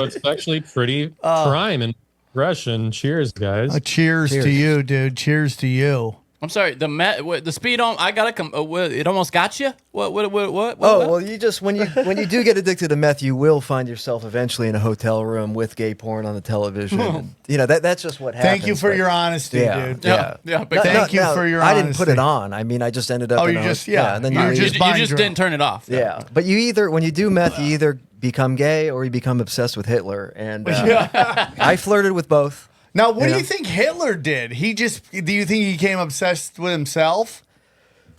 it's actually pretty prime and fresh. And cheers, guys. Cheers to you, dude. Cheers to you. I'm sorry. The speed on. I gotta come. It almost got you. What? Oh, well, you just when you do get addicted to meth, you will find yourself eventually in a hotel room with gay porn on the television. And, that's just what happens. Thank you for but- your honesty, dude. Yeah. But Thank you for your I honesty. didn't put it on. I mean, I just ended up. Oh, in you a- just yeah. And then you you just you didn't turn it off. Yeah, but when you do meth, you either become gay or you become obsessed with Hitler. And I flirted with both. Now, what do you think Hitler did? Do you think he became obsessed with himself?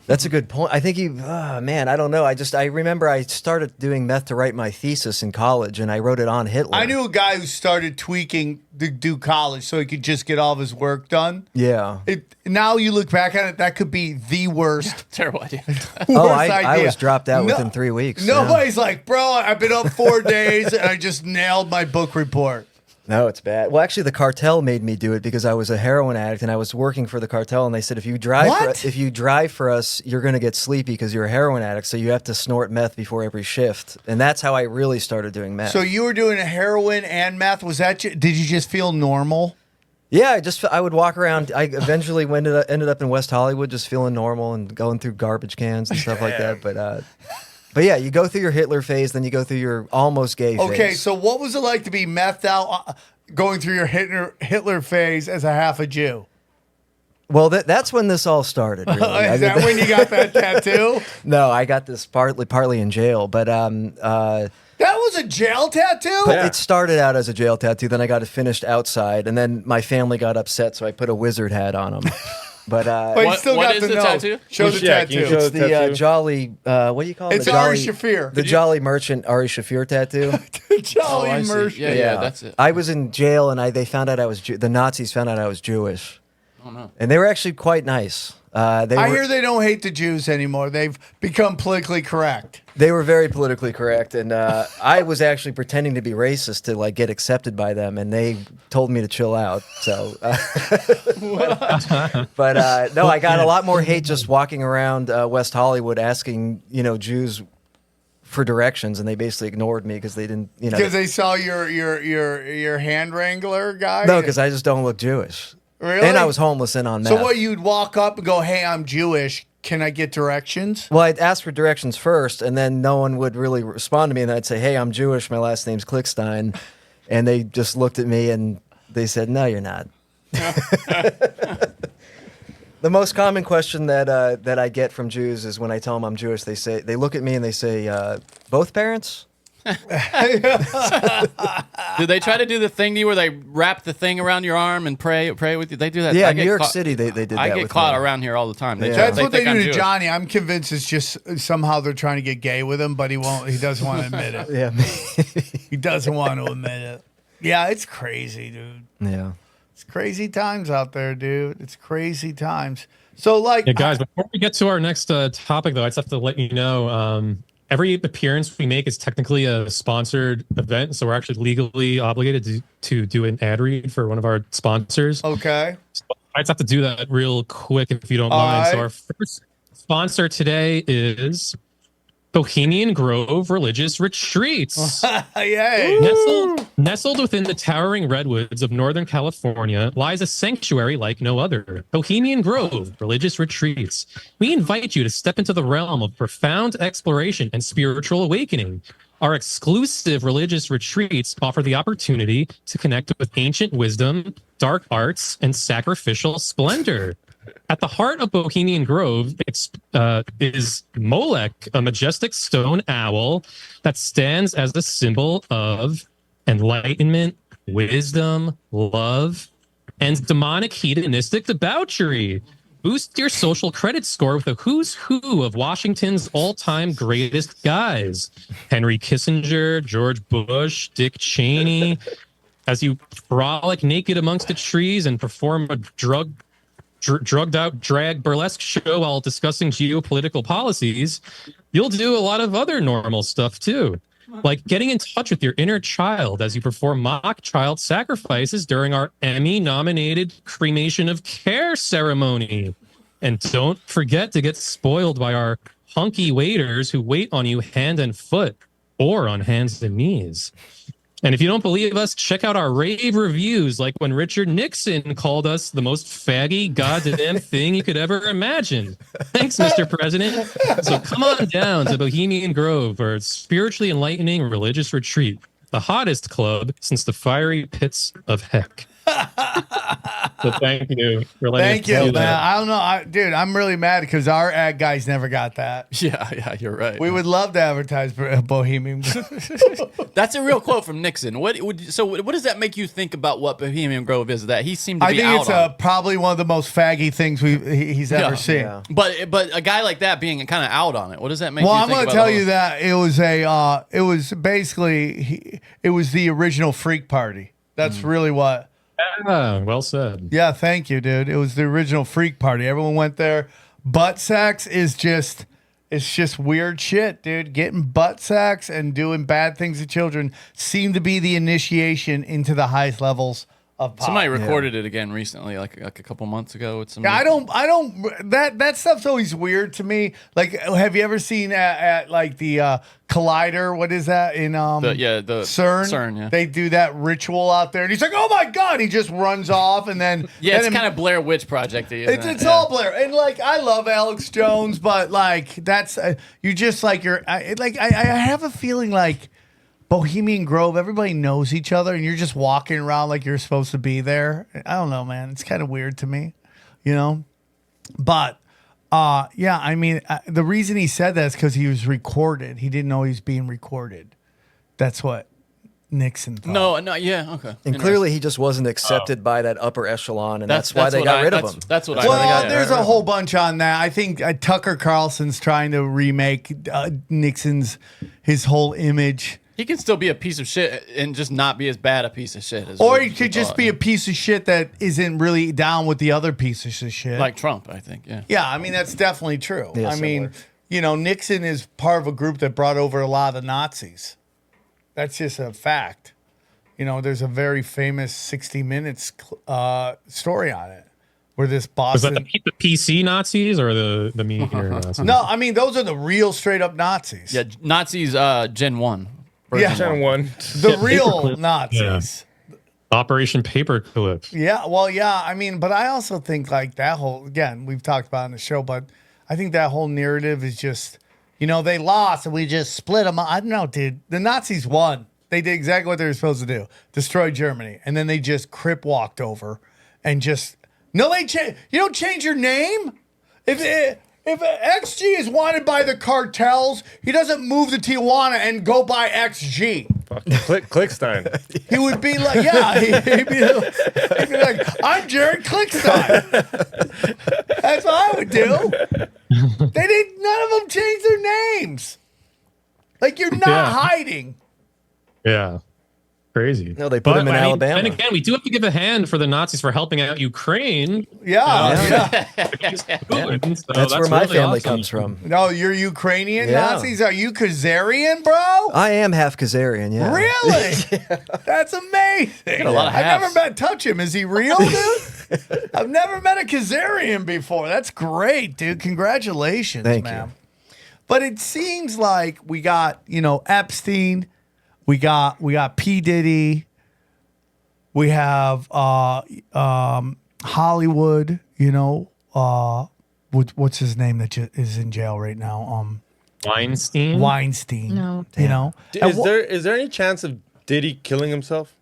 That's a good point. I think man, I don't know. I remember I started doing meth to write my thesis in college, and I wrote it on Hitler. I knew a guy who started tweaking to do college so he could just get all of his work done. Yeah. Now you look back at it, that could be the worst. Terrible idea. I was dropped out within 3 weeks. Nobody's like, bro, I've been up 4 days and I just nailed my book report. No, it's bad. Well, actually, the cartel made me do it because I was a heroin addict and I was working for the cartel. And they said, if you drive for us, you're going to get sleepy because you're a heroin addict. So you have to snort meth before every shift. And that's how I really started doing meth. So you were doing a heroin and meth. Was that? Did you just feel normal? Yeah, I would walk around. I eventually ended up in West Hollywood, just feeling normal and going through garbage cans and stuff like that. But yeah, you go through your Hitler phase, then you go through your almost gay phase. Okay, so what was it like to be methed out, going through your Hitler phase as a half a Jew? Well, that's when this all started. Really. Is that when you got that tattoo? No, I got this partly in jail, but that was a jail tattoo? But it started out as a jail tattoo, then I got it finished outside, and then my family got upset, so I put a wizard hat on them. But what is the tattoo? Show the tattoo. It's the Jolly. What do you call it? It's Ari Shaffir. The Jolly Merchant Ari Shaffir tattoo. The Jolly Merchant. Yeah, that's it. I was in jail, and they found out the Nazis found out I was Jewish. Oh no. And they were actually quite nice. I hear they don't hate the Jews anymore. They've become politically correct. They were very politically correct, and I was actually pretending to be racist to get accepted by them, and they told me to chill out. So, but no, I got a lot more hate just walking around West Hollywood asking Jews for directions, and they basically ignored me because they didn't because they saw your hand wrangler guy. No, because I just don't look Jewish. Really? And I was homeless and on meth. So what, you'd walk up and go, hey, I'm Jewish. Can I get directions? Well, I'd ask for directions first, and then no one would really respond to me. And I'd say, hey, I'm Jewish. My last name's Klickstein. And they just looked at me and they said, no, you're not. The most common question that I get from Jews is when I tell them I'm Jewish, they look at me and they say, both parents? Did they try to do the thing to you where they wrap the thing around your arm and pray with you? They do that. Yeah, in New York City they did that. I get caught around here all the time. That's what they do to Johnny. I'm convinced it's just somehow they're trying to get gay with him, but he won't. He doesn't want to admit it. Yeah, he doesn't want to admit it. Yeah, it's crazy, dude. Yeah, it's crazy times out there, dude. It's crazy times. So, guys, before we get to our next topic, though, I just have to let you know. Every appearance we make is technically a sponsored event, so we're actually legally obligated to do an ad read for one of our sponsors. Okay. So I just have to do that real quick if you don't mind. So our first sponsor today is Bohemian Grove Religious Retreats. Yay. Nestled within the towering redwoods of Northern California lies a sanctuary like no other, Bohemian Grove Religious Retreats. We invite you to step into the realm of profound exploration and spiritual awakening. Our exclusive religious retreats offer the opportunity to connect with ancient wisdom, dark arts, and sacrificial splendor. At the heart of Bohemian Grove is Molech, a majestic stone owl that stands as a symbol of enlightenment, wisdom, love, and demonic hedonistic debauchery. Boost your social credit score with a who's who of Washington's all-time greatest guys. Henry Kissinger, George Bush, Dick Cheney. As you frolic naked amongst the trees and perform a drugged out drag burlesque show while discussing geopolitical policies, you'll do a lot of other normal stuff too. Like getting in touch with your inner child as you perform mock child sacrifices during our Emmy-nominated Cremation of Care ceremony. And don't forget to get spoiled by our hunky waiters who wait on you hand and foot or on hands and knees. And if you don't believe us, check out our rave reviews, like when Richard Nixon called us the most faggy goddamn thing you could ever imagine. Thanks, Mr. President. So come on down to Bohemian Grove for a spiritually enlightening religious retreat, the hottest club since the fiery pits of heck. So thank you for letting Thank us you, do man. that. I don't know, dude. I'm really mad because our ad guys never got that. Yeah, you're right. We would love to advertise Bohemian. That's a real quote from Nixon. What does that make you think about what Bohemian Grove is? That he seemed to I be think out it's on. Probably one of the most faggy things he's ever seen. Yeah. But a guy like that being kind of out on it, what does that make Well, you I'm think going to about tell the you that it was basically it was the original freak party. That's really what. Yeah, well said. Yeah, thank you, dude. It was the original freak party. Everyone went there. Butt sex is just it's just weird shit, dude. Getting butt sex and doing bad things to children seem to be the initiation into the highest levels of pop. Somebody recorded it again recently, like a couple months ago. With some. Yeah, I don't. That stuff's always weird to me. Like, have you ever seen at like the Collider? What is that in the CERN? CERN, yeah. They do that ritual out there, and he's like, "Oh my god!" He just runs off, and then Yeah, then it's kind of Blair Witch Project. It's all Blair, and like I love Alex Jones, but like that's you just like I have a feeling like Bohemian Grove, everybody knows each other, and you're just walking around like you're supposed to be there. I don't know, man. It's kind of weird to me, you know. But yeah, I mean, the reason he said that is because he was recorded. He didn't know he was being recorded. That's what Nixon thought. No, yeah, okay. And clearly he just wasn't accepted by that upper echelon, and that's why they what got rid of him. That's what I Well, heard. there's a whole bunch on that. I think Tucker Carlson's trying to remake Nixon's his whole image. He can still be a piece of shit and just not be as bad a piece of shit as. Or he could just be a piece of shit that isn't really down with the other pieces of shit. like Trump, I think. Yeah. Yeah, I mean, that's definitely true. Yeah, I mean, similar. you know, Nixon is part of a group that brought over a lot of the Nazis. That's just a fact. You know, there's a very famous 60 Minutes story on it where this Was that Boston. the PC Nazis or the meteor Nazis? No, I mean, those are the real straight up Nazis. Yeah, Nazis, Gen 1. Yeah. Gen 1. The real Nazis. Operation Paperclip. Yeah, well, yeah. I mean, but I also think like that whole, again, we've talked about it on the show, but I think that whole narrative is just, you know, they lost and we just split them. I don't know, dude. The Nazis won. They did exactly what they were supposed to do, destroy Germany. And then they just crip walked over and just, no, you don't change your name. If XG is wanted by the cartels, he doesn't move to Tijuana and go by XG. Fucking Clickstein. He would be like, yeah, he'd be like, I'm Jared Clickstein. That's what I would do. None of them changed their names. Like, you're not hiding. Yeah. Crazy. No, they put him in Alabama. And again, we do have to give a hand for the Nazis for helping out Ukraine. Yeah. Against Putin, so That's where my really family awesome. comes from. No, you're Ukrainian Yeah. Nazis? Are you Khazarian, bro? I am half Khazarian, yeah. Really? That's amazing. a lot of I've never halves. met touch him. Is he real, dude? I've never met a Khazarian before. That's great, dude. Congratulations, Thank man. you. But it seems like we got, you know, Epstein, we got P. Diddy, we have Hollywood, you know, what's his name that is in jail right now? Weinstein. Weinstein. No. You know? Is there any chance of Diddy killing himself?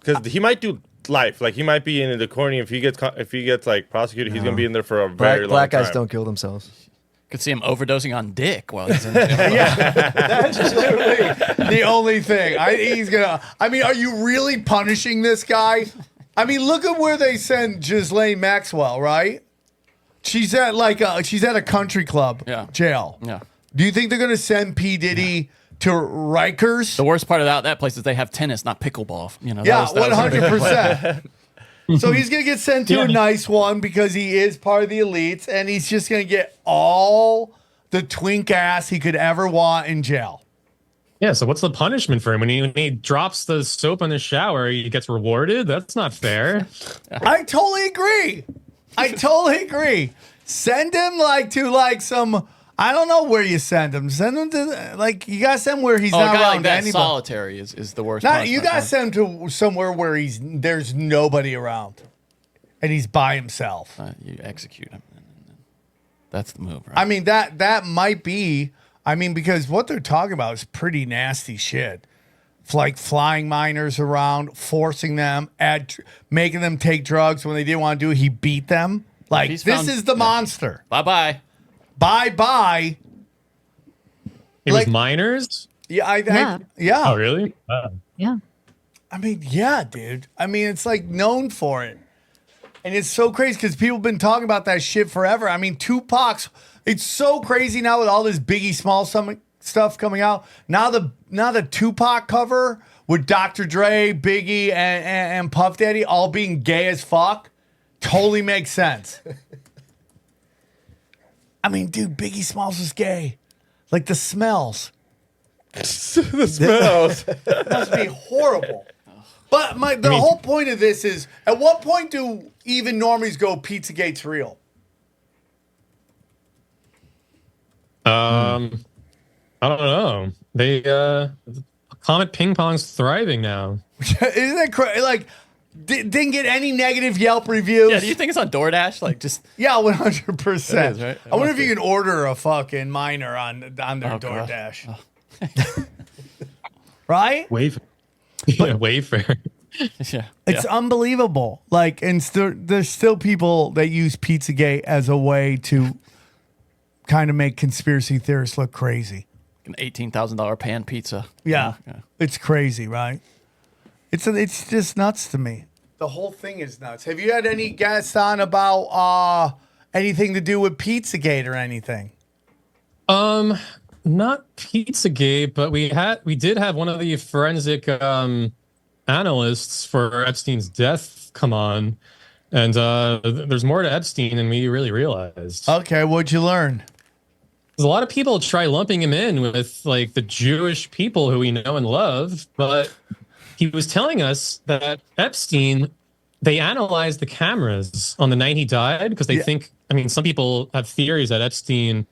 Because he might do life. Like he might be in the corny if he gets like prosecuted. He's gonna be in there for a very long Black time. guys don't kill themselves. Could see him overdosing on dick while he's in jail. Yeah, that's literally the only thing. I mean, are you really punishing this guy? I mean, look at where they send Ghislaine Maxwell, right? She's at a country club jail. Yeah. Do you think they're gonna send P. Diddy to Rikers? The worst part about that place is they have tennis, not pickleball. You know. Yeah, that was the big part. 100%. So he's going to get sent to a nice one because he is part of the elites, and he's just going to get all the twink ass he could ever want in jail. Yeah, so what's the punishment for him? When he drops the soap in the shower, he gets rewarded? That's not fair. I totally agree. Send him to some... I don't know where you send him. Send him to you gotta send him where he's Oh, a not guy around like that, anybody. solitary is the worst. You gotta send him to somewhere where there's nobody around, and he's by himself. You execute him. That's the move, right? I mean that might be. I mean, because what they're talking about is pretty nasty shit. like flying minors around, forcing them, making them take drugs when they didn't want to do it. He beat them. Like, He's this found- is the monster. Bye-bye. Bye-bye. It Like- was minors? Yeah. Oh, really? Yeah. I mean, yeah, dude. I mean, it's like known for it. And it's so crazy because people have been talking about that shit forever. I mean, Tupac's, it's so crazy now with all this Biggie Small stuff coming out. Now the Tupac cover with Dr. Dre, Biggie, and Puff Daddy all being gay as fuck totally makes sense. I mean, dude, Biggie Smalls was gay. Like the smells. The smells. Must be horrible. But the whole point of this is, at what point do even normies go, Pizzagate's real? I don't know. They Comet Ping Pong's thriving now. Isn't that crazy? Like, didn't get any negative Yelp reviews. Yeah, do you think it's on DoorDash? Like, just... Yeah, 100%. It is, right? I wonder if you can order a fucking minor on their DoorDash. Right? Wayfair. Yeah, Wayfair. Yeah. It's unbelievable. Like, and there's still people that use Pizzagate as a way to kind of make conspiracy theorists look crazy. An $18,000 pan pizza. Yeah. It's crazy, right? It's just nuts to me. The whole thing is nuts. Have you had any guests on about anything to do with Pizzagate or anything? Not Pizzagate, but we did have one of the forensic analysts for Epstein's death come on, and there's more to Epstein than we really realized. Okay, what'd you learn? A lot of people try lumping him in with like the Jewish people who we know and love, but he was telling us that Epstein, they analyzed the cameras on the night he died because they think, I mean, some people have theories that Epstein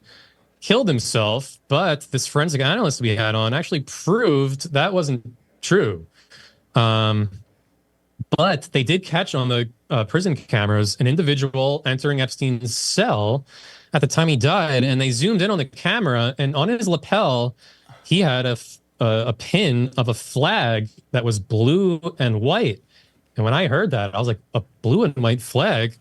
killed himself, but this forensic analyst we had on actually proved that wasn't true. But they did catch on the prison cameras an individual entering Epstein's cell at the time he died, and they zoomed in on the camera, and on his lapel, he had a pin of a flag that was blue and white. And when I heard that, I was like, a blue and white flag?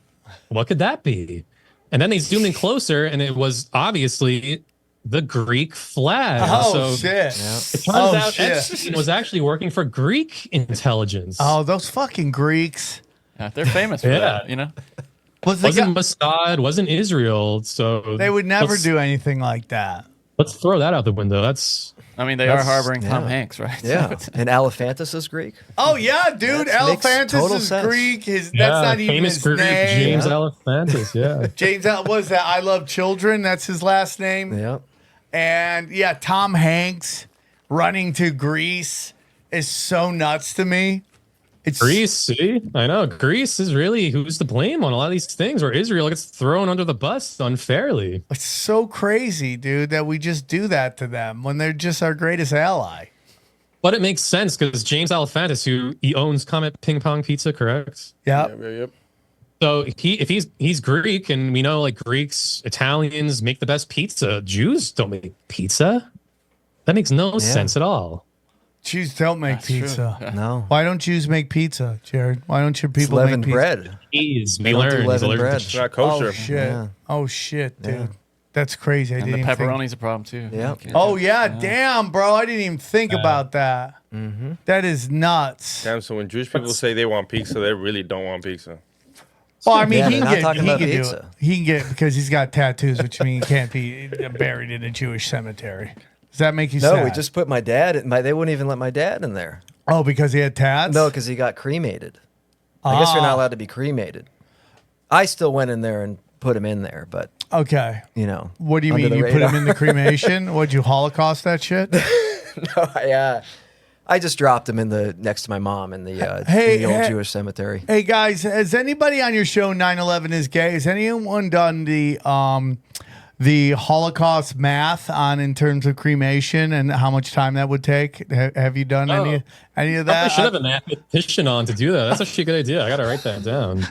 What could that be? And then they zoomed in closer, and it was obviously the Greek flag. Oh, shit. It turns out Epstein was actually working for Greek intelligence. Oh, those fucking Greeks. Yeah, they're famous for that, you know? Wasn't Mossad, wasn't Israel, so... They would never do anything like that. Let's throw that out the window. They are harboring Tom Hanks, right? Yeah, and Elephantis is Greek. Oh yeah, dude, Elephantis is sense. Greek. That's not even famous his Greek name. James Elephantis. Yeah, James, what was that? I Love Children. That's his last name. Yeah, and yeah, Tom Hanks running to Greece is so nuts to me. It's Greece. See, I know Greece is really who's to blame on a lot of these things, where Israel gets thrown under the bus unfairly. It's so crazy, dude, that we just do that to them when they're just our greatest ally. But it makes sense because James Alefantis, he owns Comet Ping Pong Pizza, correct? Yep. So if he's Greek, and we know like Greeks, Italians make the best pizza. Jews don't make pizza. That makes no sense at all. Jews don't make pizza. True. No. Why don't Jews make pizza, Jared? Why don't your people make leavened pizza? bread. Cheese. They don't do leavened bread. It's not kosher. Oh shit! Yeah. Oh shit, dude. Yeah. That's crazy. I And the didn't even pepperoni's a problem, too. Yeah. Oh yeah, damn, bro! I didn't even think about that. Mm-hmm. That is nuts. Damn, so when Jewish people say they want pizza, they really don't want pizza. Well, I mean, Yeah, he they're can not talking do about it. pizza. He can get because he's got tattoos, which means he can't be buried in a Jewish cemetery. Does that make you sad? No, we just put my dad. They wouldn't even let my dad in there. Oh, because he had tats? No, because he got cremated. I guess you're not allowed to be cremated. I still went in there and put him in there, but Okay. you know. What do you under mean? the You put him radar. in the cremation? What'd you Holocaust that shit? No, I just dropped him in next to my mom in the, Hey, in the old hey- Jewish cemetery. Hey guys, has anybody on your show 9/11 is gay? Has anyone done the Holocaust math on in terms of cremation and how much time that would take? Have you done any of I that? should have a mathematician on to do that. That's actually a good idea. I got to write that down.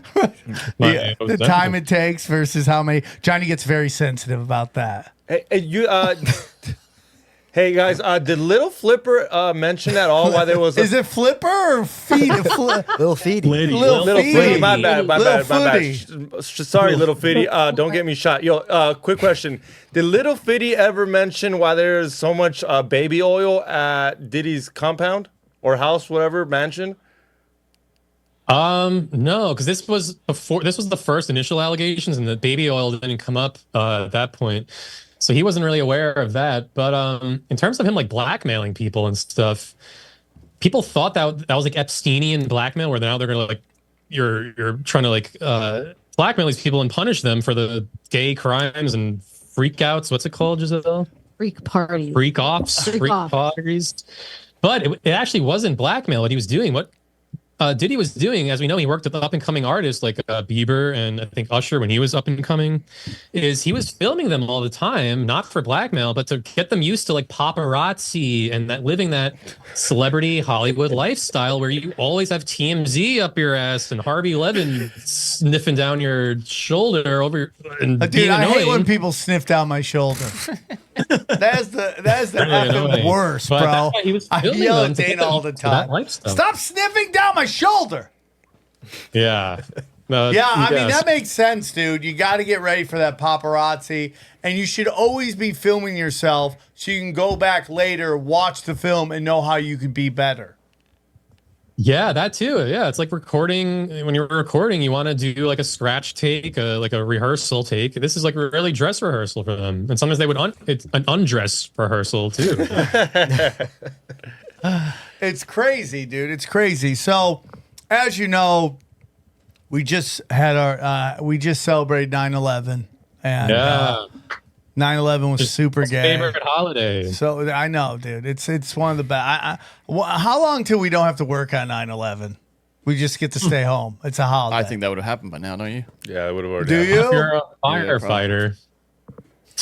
The time it takes versus how many. Johnny gets very sensitive about that. Hey, you Hey guys, did Little Flipper mention at all why there was? Is it Flipper or Feed? Little Feedy. Little Feedy. Feedy. My bad. Footy. Sorry, Little Feedy. Don't get me shot. Yo, quick question. Did Little Feedy ever mention why there's so much baby oil at Diddy's compound or house, whatever, mansion? No, because this was the first initial allegations, and the baby oil didn't come up at that point. So he wasn't really aware of that. But in terms of him like blackmailing people and stuff, people thought that was like Epsteinian blackmail, where now they're gonna like you're trying to like blackmail these people and punish them for the gay crimes and freakouts. What's it called, Giselle? Freak parties. Freak offs. Freak parties. But it actually wasn't blackmail. What he was doing, what Diddy was doing, as we know, he worked with up and coming artists like Bieber and I think Usher when he was up and coming, is he was filming them all the time, not for blackmail, but to get them used to like paparazzi and that living that celebrity Hollywood lifestyle where you always have TMZ up your ass and Harvey Levin sniffing down your shoulder over and dude, I hate when people sniff down my shoulder. That's the effing worst, bro. I yell at Dana all the time. Stop sniffing down my shoulder. Yeah. Yeah, I mean, that makes sense, dude. You got to get ready for that paparazzi, and you should always be filming yourself so you can go back later, watch the film, and know how you can be better. Yeah, that too. Yeah, it's like recording. When you're recording, you want to do like a scratch take, like a rehearsal take. This is like a really dress rehearsal for them, and sometimes they would it's an undress rehearsal too. It's crazy, dude. It's crazy. So, as you know, we just had we just celebrated 9/11, and 9/11 was super gay. Favorite holiday. So I know, dude. It's one of the best. How long till we don't have to work on 9/11? We just get to stay home. It's a holiday. I think that would have happened by now, don't you? Yeah, it would have already. Do you? If you're a firefighter.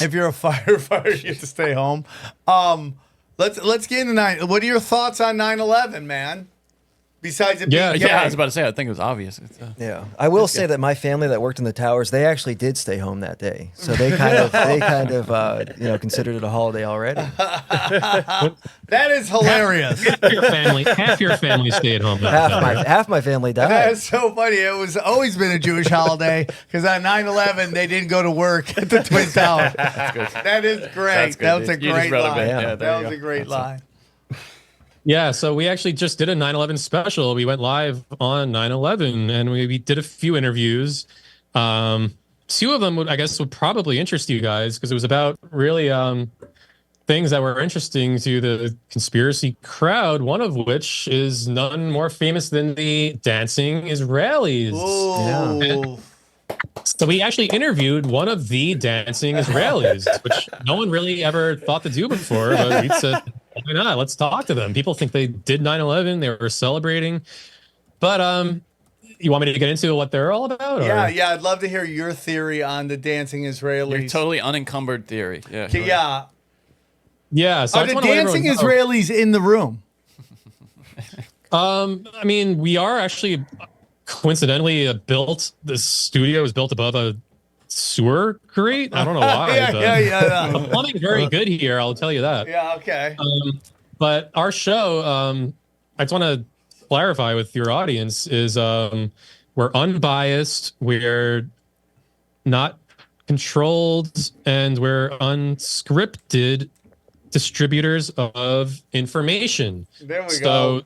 If you're a firefighter, you get to stay home. Let's get into 9. What are your thoughts on 9/11, man? Besides it being gay? I was about to say, I think it was obvious. Yeah, I will say that my family that worked in the towers, they actually did stay home that day, so they kind of considered it a holiday already. That is hilarious. Half your family stayed home. Half my family died. That's so funny. It was always been a Jewish holiday because on 9/11 they didn't go to work at the Twin Towers. That's good. That is great. That was a great line. Yeah, that was a great line. Yeah, so we actually just did a 9/11 special. We went live on 9/11, and we did a few interviews. 2 of them would probably interest you guys because it was about really things that were interesting to the conspiracy crowd. One of which is none more famous than the dancing Israelis. Oh. So we actually interviewed one of the dancing Israelis, which no one really ever thought to do before. But we said, why not? Let's talk to them. People think they did 9/11. They were celebrating. But you want me to get into what they're all about? Or? Yeah. I'd love to hear your theory on the dancing Israelis. Your totally unencumbered theory. Yeah. Yeah. Yeah. So are the dancing Israelis in the room? I mean, we are actually coincidentally this studio is built above a sewer grate. I don't know why. Yeah. The plumbing very good here, I'll tell you that. Yeah, okay. But our show, I just want to clarify with your audience, is we're unbiased, we're not controlled, and we're unscripted distributors of information. There we go.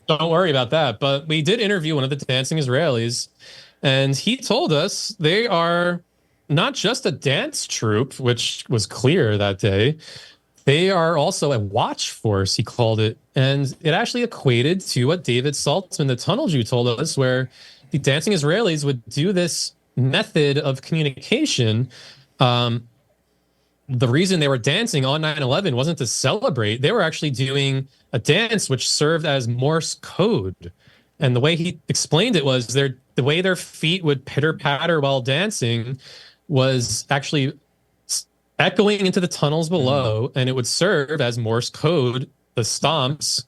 Don't worry about that. But we did interview one of the dancing Israelis, and he told us they are not just a dance troupe, which was clear that day. They are also a watch force, he called it. And it actually equated to what David Saltzman, the Tunnel Jew, told us, where the dancing Israelis would do this method of communication. The reason they were dancing on 9/11 wasn't to celebrate. They were actually doing a dance which served as Morse code. And the way he explained it was the way their feet would pitter-patter while dancing was actually echoing into the tunnels below, and it would serve as Morse code. The stomps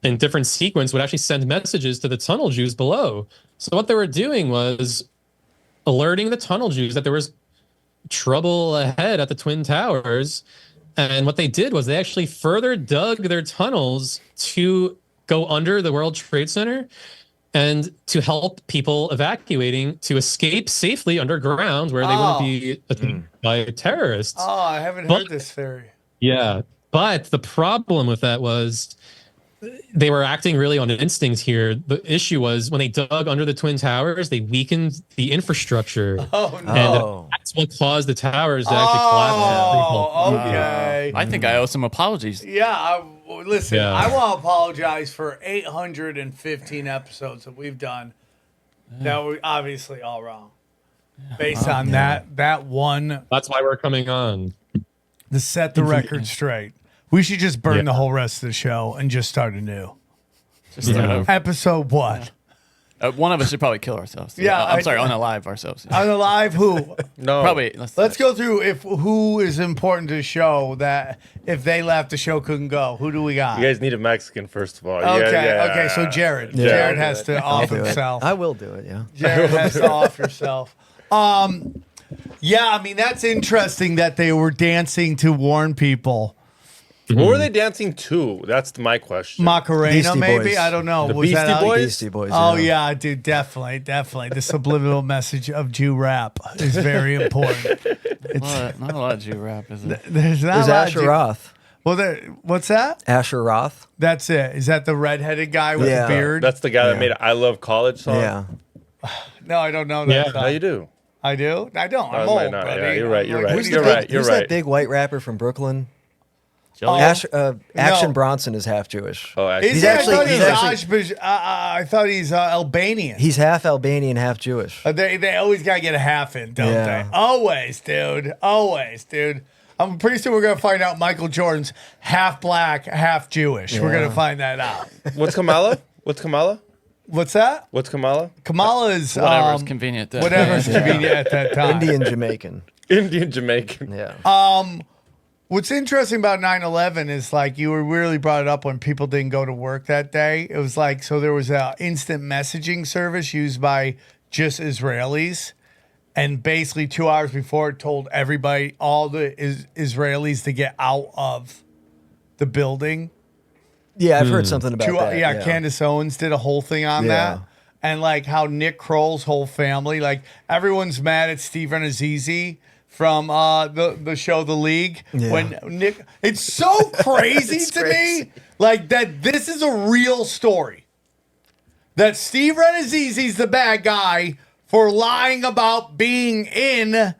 in different sequence would actually send messages to the tunnel Jews below. So what they were doing was alerting the tunnel Jews that there was trouble ahead at the Twin Towers, And what they did was they actually further dug their tunnels to go under the World Trade Center and to help people evacuating to escape safely underground where they wouldn't be attacked by terrorists. Oh, I haven't heard this theory. Yeah. But the problem with that was they were acting really on instincts here. The issue was when they dug under the Twin Towers, they weakened the infrastructure. Oh, no. And that's what caused the towers to actually collapse. Oh, okay. I think I owe some apologies. Yeah, listen, Yeah. I want to apologize for 815 episodes that we've done that were obviously all wrong. Based on that one, That's why we're coming on. to set the record straight. We should just burn the whole rest of the show and just start anew. Just start over. Episode what? One of us should probably kill ourselves. Yeah, I'm sorry, unalive ourselves. On the live who? No. Probably. Let's go through who is important to the show that if they left, the show couldn't go. Who do we got? You guys need a Mexican, first of all. Okay, so Jared. Yeah. Jared has to I'll off do it. himself. I will do it. Yeah. Jared has to off yourself. Yeah, I mean, that's interesting that they were dancing to warn people. What were they dancing to? That's my question. Macarena, Beastie maybe? Boys. I don't know. The Was that Beastie Boys? Beastie Boys. Oh, yeah, dude, definitely. The subliminal message of Jew rap is very important. Not a lot of Jew rap, is it? There's not There's a lot of Asher Jew- Roth. Well, what's that? Asher Roth. That's it. Is that the redheaded guy with Yeah. the beard? That's the guy that made I Love College song? Yeah. No, I don't know that. Yeah. song. No, you do. I do? I don't. No, I'm it might old, not. buddy. Yeah, you're right, you're I'm right. what do You're you right. think? You're Who's right. that big white rapper from Brooklyn? Oh, Action no. Bronson is half Jewish. Oh, actually. Is He's he? actually- I he's thought I thought he's Albanian. He's half Albanian, half Jewish. They always gotta get a half in, don't Yeah. they? Always, dude. Always, dude. I'm pretty sure we're gonna find out Michael Jordan's half black, half Jewish. We're Yeah. gonna find that out. What's Kamala? What's Kamala? What's that? What's Kamala? Kamala is Whatever's convenient. Then. whatever's convenient at that time. Indian Jamaican. Indian Jamaican. Yeah. What's interesting about 9/11 is like you were really brought it up when people didn't go to work that day. It was like so there was a instant messaging service used by just Israelis, and basically 2 hours before it told everybody, all the Israelis, to get out of the building. Yeah, I've heard something about that. Yeah, Candace Owens did a whole thing on that. And like how Nick Kroll's whole family, like everyone's mad at Steve Renazizi from the show The League. Yeah. When Nick, it's so crazy It's to crazy. me, like that this is a real story. That Steve Renazizi's the bad guy for lying about being in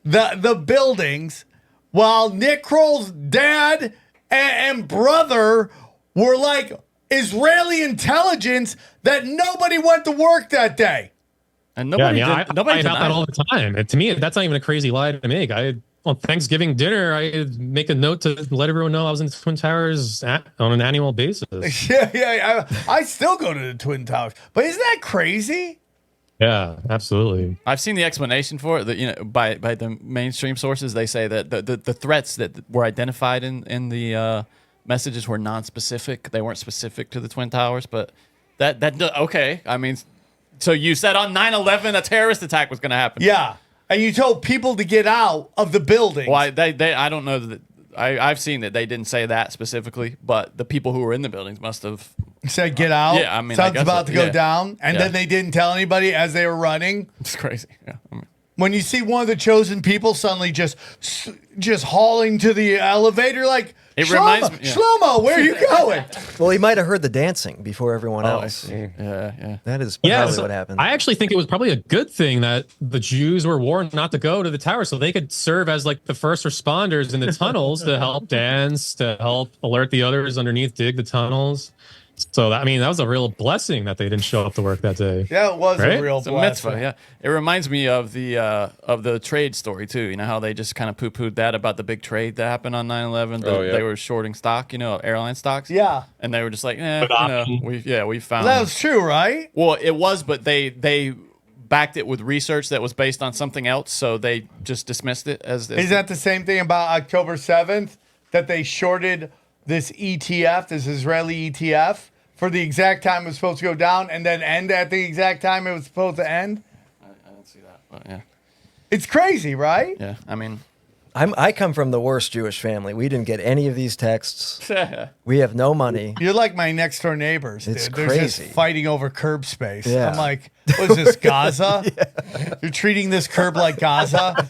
the buildings, while Nick Kroll's dad and brother were like Israeli intelligence that nobody went to work that day. And Yeah, nobody, I nobody lie about that denied all it. the time. And to me, that's not even a crazy lie to make. On Thanksgiving dinner, I make a note to let everyone know I was in the Twin Towers on an annual basis. Yeah. I still go to the Twin Towers, but isn't that crazy? Yeah, absolutely. I've seen the explanation for it. That by the mainstream sources, they say that the threats that were identified in the messages were non-specific. They weren't specific to the Twin Towers, but that okay. I mean, so you said on 9/11 a terrorist attack was going to happen. Yeah, and you told people to get out of the building. Well, I don't know that. I've seen that they didn't say that specifically, but the people who were in the buildings must have said get out. Yeah, I mean, I something's guess about so. to go Yeah. down, and Yeah. then they didn't tell anybody as they were running. It's crazy. Yeah. When you see one of the chosen people suddenly just hauling to the elevator, like It Shlomo, reminds me- yeah. Shlomo, where are you going? Well, he might have heard the dancing before everyone Oh, I else. see. Yeah. That is Yeah, probably so what happened. I actually think it was probably a good thing that the Jews were warned not to go to the tower so they could serve as like the first responders in the tunnels to help dance, to help alert the others underneath, dig the tunnels. So, that was a real blessing that they didn't show up to work that day. Yeah, it was Right? a real It's a blessing. mitzvah, yeah. It reminds me of the trade story too. You know how they just kind of poo-pooed that about the big trade that happened on 9/11. Oh, yeah. They were shorting stock, airline stocks. Yeah, And they were just like, option. we found. that was true, right? Well, it was, but they backed it with research that was based on something else, so they just dismissed it as. Is that the same thing about October 7th that they shorted this ETF, this Israeli ETF, for the exact time it was supposed to go down and then end at the exact time it was supposed to end? I don't see that, but yeah. It's crazy, right? Yeah, I mean, I come from the worst Jewish family. We didn't get any of these texts. We have no money. You're like my next door neighbors, dude. It's They're crazy. just fighting over curb space. Yeah. I'm like, what is this, Gaza? You're treating this curb like Gaza?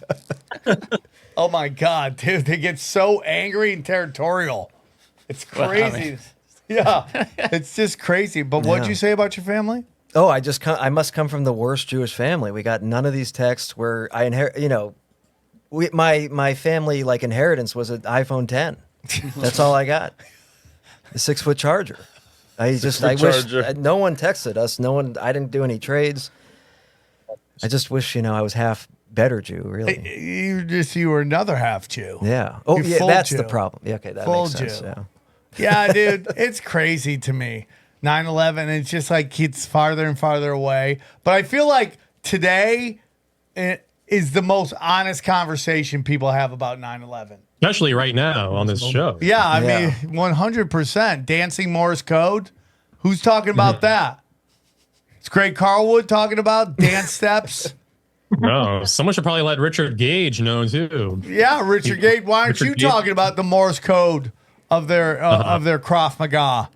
Oh my God, dude. They get so angry and territorial. It's crazy. Yeah, it's just crazy. But what'd you say about your family? Oh, I must come from the worst Jewish family. We got none of these texts where I inherit, my family like inheritance was an iPhone 10. That's all I got. A 6-foot charger. I wish no one texted us. I didn't do any trades. I just wish, I was half better Jew, really. You were another half Jew. Yeah. Oh, You're yeah, full that's Jew. the problem. Yeah, okay, that Full makes sense. Jew. Yeah. Yeah, dude, it's crazy to me. 9/11, it's just like it's farther and farther away. But I feel like today is the most honest conversation people have about 9/11. Especially right now on this show. Yeah, I mean, 100%. Dancing Morse code. Who's talking about that? It's Greg Carlwood talking about dance steps. No, someone should probably let Richard Gage know too. Yeah, Richard Gage. Why aren't you Gage. talking about the Morse code of their Krav Maga?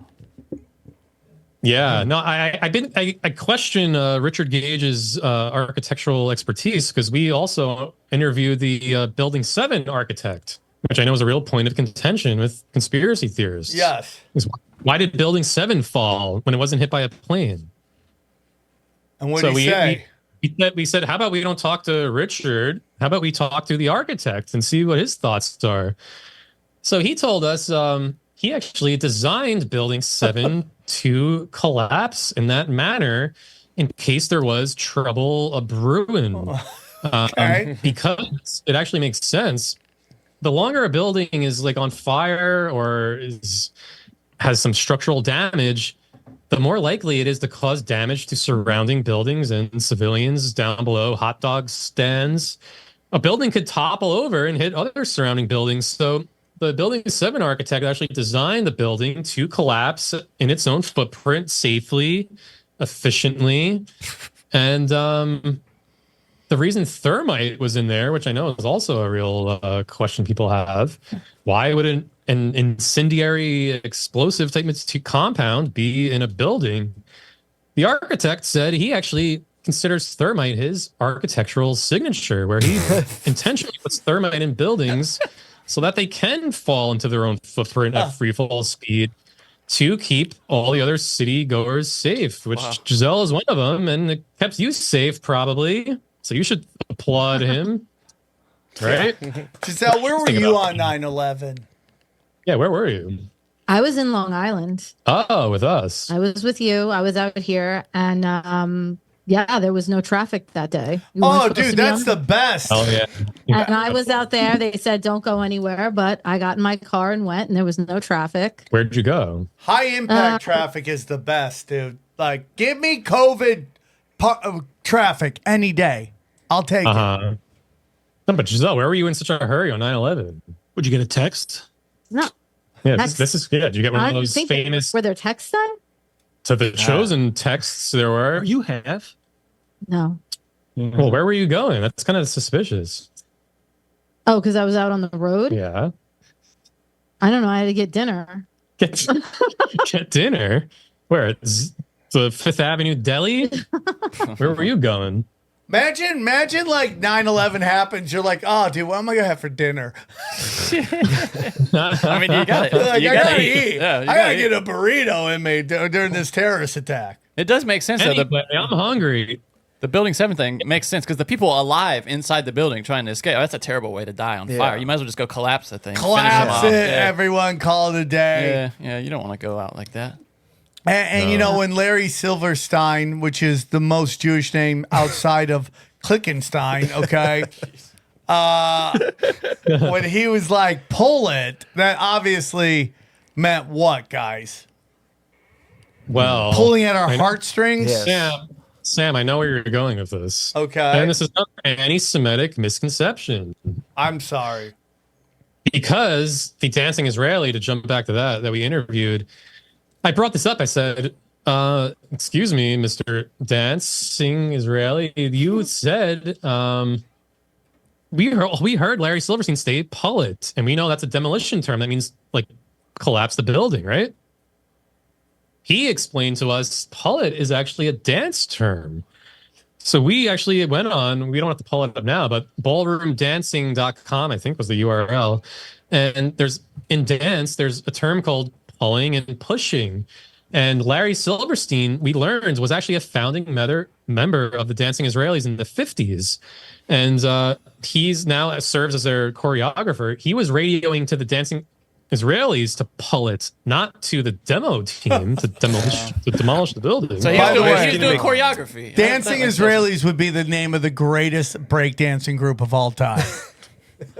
Yeah, no, I question Richard Gage's architectural expertise because we also interviewed the Building 7 architect, which I know is a real point of contention with conspiracy theorists. Yes. Why did Building 7 fall when it wasn't hit by a plane? And what did he say? We said, how about we don't talk to Richard? How about we talk to the architect and see what his thoughts are? So he told us he actually designed Building 7 to collapse in that manner in case there was trouble brewing. Because it actually makes sense. The longer a building is like on fire or has some structural damage, the more likely it is to cause damage to surrounding buildings and civilians down below, hot dog stands. A building could topple over and hit other surrounding buildings. So the Building 7 architect actually designed the building to collapse in its own footprint safely, efficiently. And the reason thermite was in there, which I know is also a real question people have, why would an incendiary explosive type compound be in a building? The architect said he actually considers thermite his architectural signature, where he intentionally puts thermite in buildings so that they can fall into their own footprint at free fall speed to keep all the other city goers safe, which Giselle is one of them, and it kept you safe probably. So you should applaud him, right? Giselle, where were you on 9/11? Yeah, where were you? I was in Long Island. Oh, with us. I was with you. I was out here, and yeah, there was no traffic that day. Oh, dude, that's the best. Oh, yeah. And I was out there. They said, don't go anywhere. But I got in my car and went, and there was no traffic. Where'd you go? High impact traffic is the best, dude. Like, give me COVID traffic any day. I'll take it. No, but Giselle, where were you in such a hurry on 9/11? Would you get a text? No. Yeah, this is good. You get one of those famous. Were there texts then? So the chosen texts there were. You have. No. Well, where were you going? That's kind of suspicious. Oh, because I was out on the road? Yeah. I don't know. I had to get dinner. Get dinner? Where? The Fifth Avenue Deli? Where were you going? Imagine like 9/11 happens. You're like, oh, dude, what am I going to have for dinner? I mean, you got it. Like, You I gotta gotta eat. eat. Yeah, you I gotta gotta eat. get a burrito in me during this terrorist attack. It does make sense, though. Anyway, I'm hungry. The Building 7 thing makes sense because the people alive inside the building trying to escape, that's a terrible way to die on fire. You might as well just go collapse the thing. finish them Collapse off. it, Yeah. everyone call it a day. Yeah, you don't want to go out like that. And you know, when Larry Silverstein, which is the most Jewish name outside of Klickenstein, okay, when he was like, pull it, that obviously meant what, guys? Well, Pulling at our heartstrings? Sam, I know where you're going with this. Okay. And this is not an anti-Semitic misconception. I'm sorry. Because the dancing Israeli, to jump back to that we interviewed, I brought this up. I said, excuse me, Mr. Dancing Israeli, you said we heard Larry Silverstein say pull it, and we know that's a demolition term. That means like collapse the building, right? He explained to us pull it is actually a dance term. So we actually went on, we don't have to pull it up now, but ballroomdancing.com, I think was the URL. And there's in dance, there's a term called pulling and pushing. And Larry Silverstein, we learned, was actually a founding member of the Dancing Israelis in the 50s. And he's now serves as their choreographer. He was radioing to the Dancing Israelis to pull it, not to the demo team to demolish the building. So he was doing choreography. Dancing Israelis would be the name of the greatest breakdancing group of all time.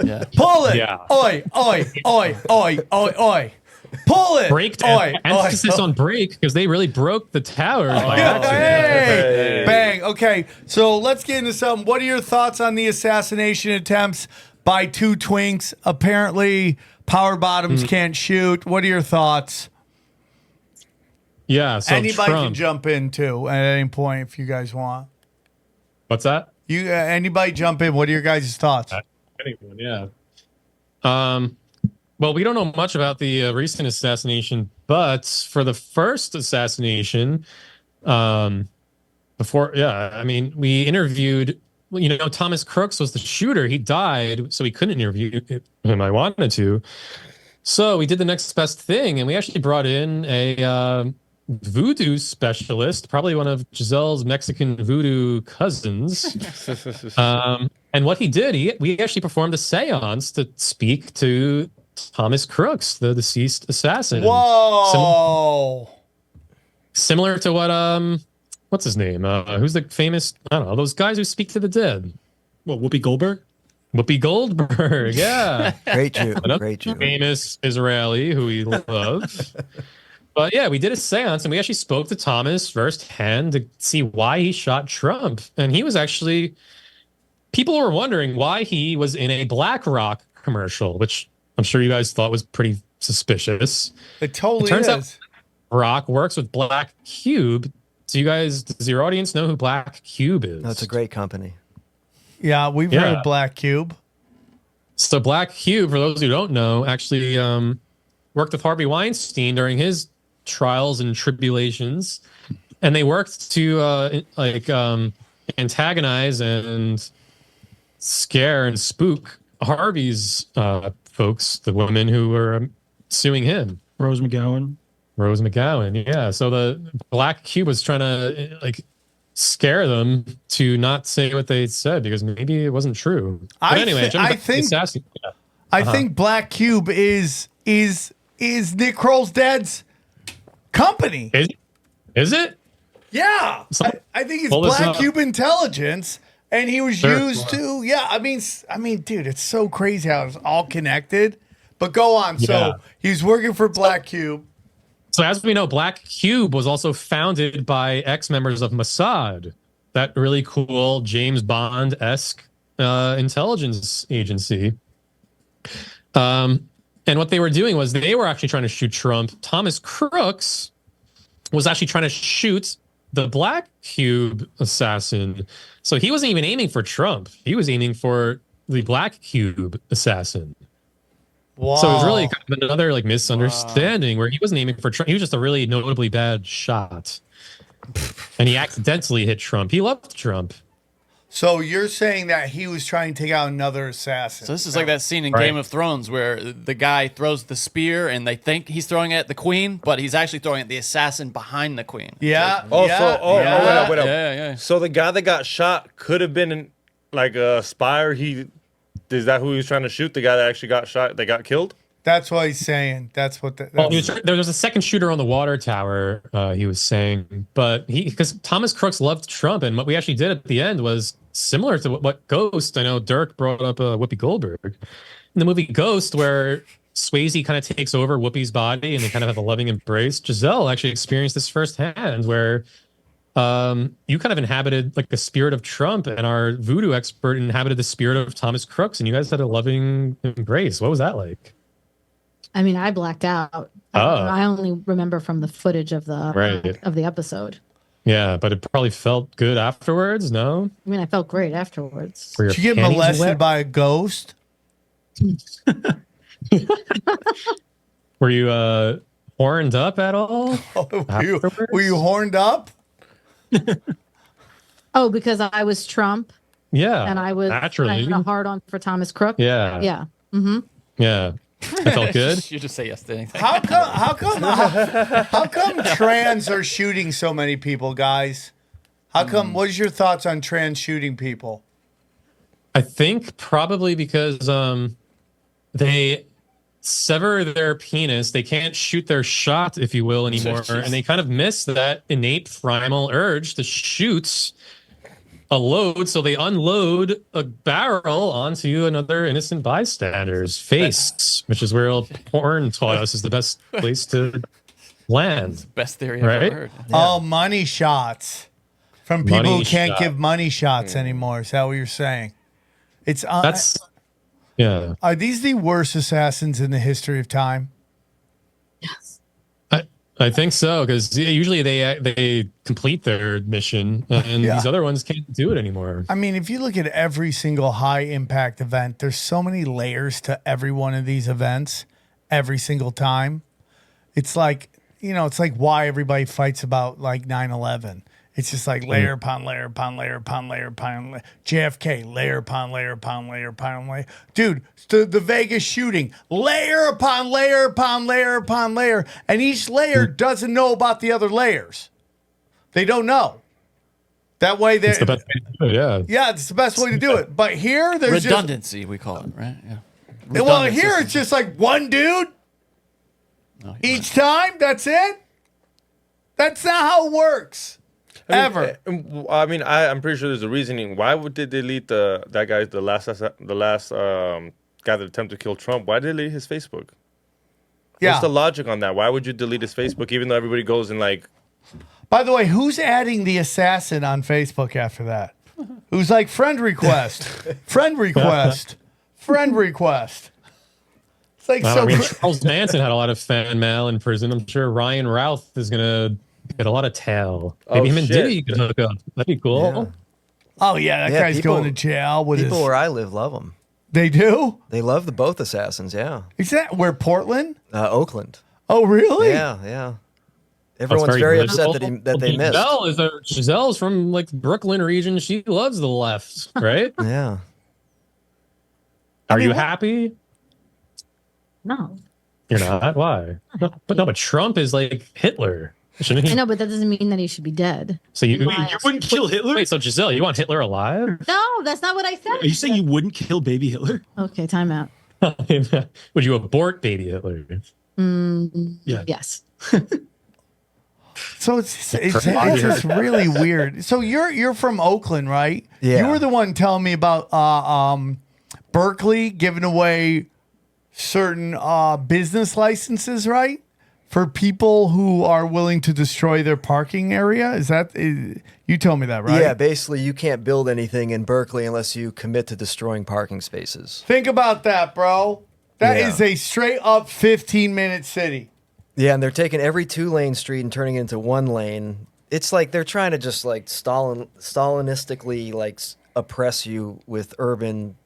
Yeah. Pull it! Yeah. Oi, oi, oi, oi, oi, oi. Pull it! Break, emphasis on break, because they really broke the towers by accident. Hey! Bang. Okay, so let's get into something. What are your thoughts on the assassination attempts by two twinks? Apparently, power bottoms can't shoot. What are your thoughts? Yeah, so Anybody Trump, can jump in too at any point if you guys want. what's that? You anybody jump in? What are your guys' thoughts? Anyone, yeah. Well, we don't know much about the recent assassination, but for the first assassination, we interviewed. Thomas Crooks was the shooter. He died, so we couldn't interview him. I wanted to, so we did the next best thing, and we actually brought in a voodoo specialist, probably one of Giselle's Mexican voodoo cousins. And what he did, we actually performed a seance to speak to Thomas Crooks, the deceased assassin. Whoa! Similar to what what's his name? Who's the famous? I don't know. Those guys who speak to the dead. What, Whoopi Goldberg? Whoopi Goldberg, yeah. Great Jew. Another Great Jew. famous Israeli who we love. But yeah, we did a seance, and we actually spoke to Thomas firsthand to see why he shot Trump. And he was actually, people were wondering why he was in a BlackRock commercial, which I'm sure you guys thought was pretty suspicious. It totally turns is. out Rock works with Black Cube. So you guys, does your audience know who Black Cube is? That's a great company. Yeah, we've heard of Black Cube. So Black Cube, for those who don't know, actually worked with Harvey Weinstein during his trials and tribulations, and they worked to antagonize and scare and spook Harvey's folks, the women who were suing him. Rose McGowan, yeah. So the Black Cube was trying to scare them to not say what they said because maybe it wasn't true. But anyway, I think Black Cube is Nick Kroll's dad's company. Is it? Yeah, I think it's Black Cube Intelligence, and he was used to. Yeah, I mean, dude, it's so crazy how it's all connected. But go on. So he's working for Black Cube. So as we know, Black Cube was also founded by ex-members of Mossad, that really cool James Bond-esque intelligence agency. And what they were doing was they were actually trying to shoot Trump. Thomas Crooks was actually trying to shoot the Black Cube assassin. So he wasn't even aiming for Trump. He was aiming for the Black Cube assassin. Wow. So it was really kind of another misunderstanding where he wasn't aiming for Trump. He was just a really notably bad shot. And he accidentally hit Trump. He loved Trump. So you're saying that he was trying to take out another assassin. So this is like that scene in Game of Thrones where the guy throws the spear and they think he's throwing it at the queen, but he's actually throwing it at the assassin behind the queen. Yeah. Wait up. Yeah. So the guy that got shot could have been like a spy, or is that who he was trying to shoot? The guy that actually got shot, that got killed? That's what he's saying. That's what. Well, there was a second shooter on the water tower. He was saying, but because Thomas Crooks loved Trump, and what we actually did at the end was similar to what Ghost. I know Dirk brought up Whoopi Goldberg in the movie Ghost, where Swayze kind of takes over Whoopi's body, and they kind of have a loving embrace. Giselle actually experienced this firsthand, where you kind of inhabited like the spirit of Trump, and our voodoo expert inhabited the spirit of Thomas Crooks, and you guys had a loving embrace. What was that like? I mean, I blacked out. I only remember from the footage of the episode. Yeah, but it probably felt good afterwards. No, I mean, I felt great afterwards. Were your Did you get panties molested wet? by a ghost? Were you horned up at all? Were you horned up? Oh, because I was Trump Yeah, and I naturally. had a hard on for Thomas Crook. Yeah. Yeah. Mm-hmm. Yeah. I felt good. You just say yes to anything. How come trans are shooting so many people, guys? How come? What is your thoughts on trans shooting people? I think probably because they sever their penis. They can't shoot their shot, if you will, anymore. And they kind of miss that innate primal urge to shoot a load. So they unload a barrel onto another innocent bystander's face, which is where porn taught us is the best place to land. Best theory I've ever heard. Oh, money shots from people Money who can't shot. give money shots anymore. Is that what you're saying? It's That's yeah. Are these the worst assassins in the history of time? I think so, because usually they complete their mission, and Yeah. these other ones can't do it anymore. I mean, if you look at every single high impact event, there's so many layers to every one of these events every single time. It's like, it's like why everybody fights about like 9/11. It's just like layer upon layer upon layer upon layer upon layer. JFK, layer upon layer upon layer upon layer. Dude, the Vegas shooting, layer upon layer upon layer upon layer. And each layer doesn't know about the other layers. They don't know. That way It's the best way to do it, yeah. Yeah, it's the best way to do it. But here, there's redundancy, we call it, right? Yeah. Well, here it's just like one dude each time. That's it. That's not how it works. Ever. I mean, I'm pretty sure there's a reasoning. Why would they delete the last guy that attempted to kill Trump? Why did they delete his Facebook? Yeah. What's the logic on that? Why would you delete his Facebook even though everybody goes and like? By the way, who's adding the assassin on Facebook after that? Who's like friend request, friend request, friend request. It's like I mean, Charles Manson had a lot of fan mail in prison. I'm sure Ryan Routh is gonna get a lot of tail. Maybe him and Diddy could hook up. That'd be cool. Oh yeah, that guy's going to jail with people his. where I live love them. They do. They love both assassins. Yeah. Is that where Portland? Oakland. Oh really? Yeah, yeah. Everyone's very upset that they missed. Giselle's from like Brooklyn region. She loves the left, right? Yeah. Are you happy? No. You're not. Why? But Trump is like Hitler. Shouldn't he? I know, but that doesn't mean that he should be dead. So you wouldn't kill Hitler? Wait, so Giselle, you want Hitler alive? No, that's not what I said. Are you saying you wouldn't kill baby Hitler? Okay, time out. Would you abort baby Hitler? Yeah. Yes. So it's just really weird. So you're from Oakland, right? Yeah. You were the one telling me about Berkeley giving away certain business licenses, right? For people who are willing to destroy their parking area. You told me that, right? Yeah, basically you can't build anything in Berkeley unless you commit to destroying parking spaces. Think about that, bro. That is a straight up 15-minute city. Yeah, and they're taking every 2-lane street and turning it into 1 lane. It's like they're trying to just like Stalinistically like oppress you with urban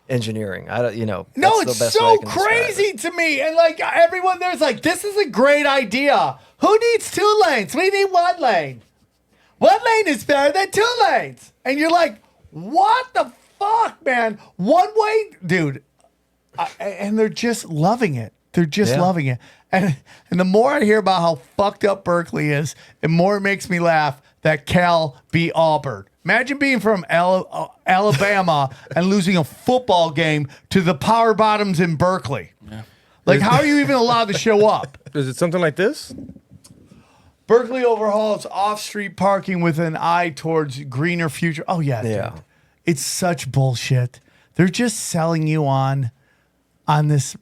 engineering. No, that's it's the best way so I can describe crazy to me. And like everyone there's like, this is a great idea. Who needs 2 lanes? We need 1 lane. 1 lane is better than 2 lanes. And you're like, what the fuck, man? 1 way, dude. And they're just loving it. They're just loving it. And the more I hear about how fucked up Berkeley is, the more it makes me laugh that Cal beat Auburn. Imagine being from Alabama and losing a football game to the power bottoms in Berkeley. Yeah. Like, how are you even allowed to show up? Is it something like this? Berkeley overhauls off-street parking with an eye towards greener future. Oh, yeah. Dude. It's such bullshit. They're just selling you on the.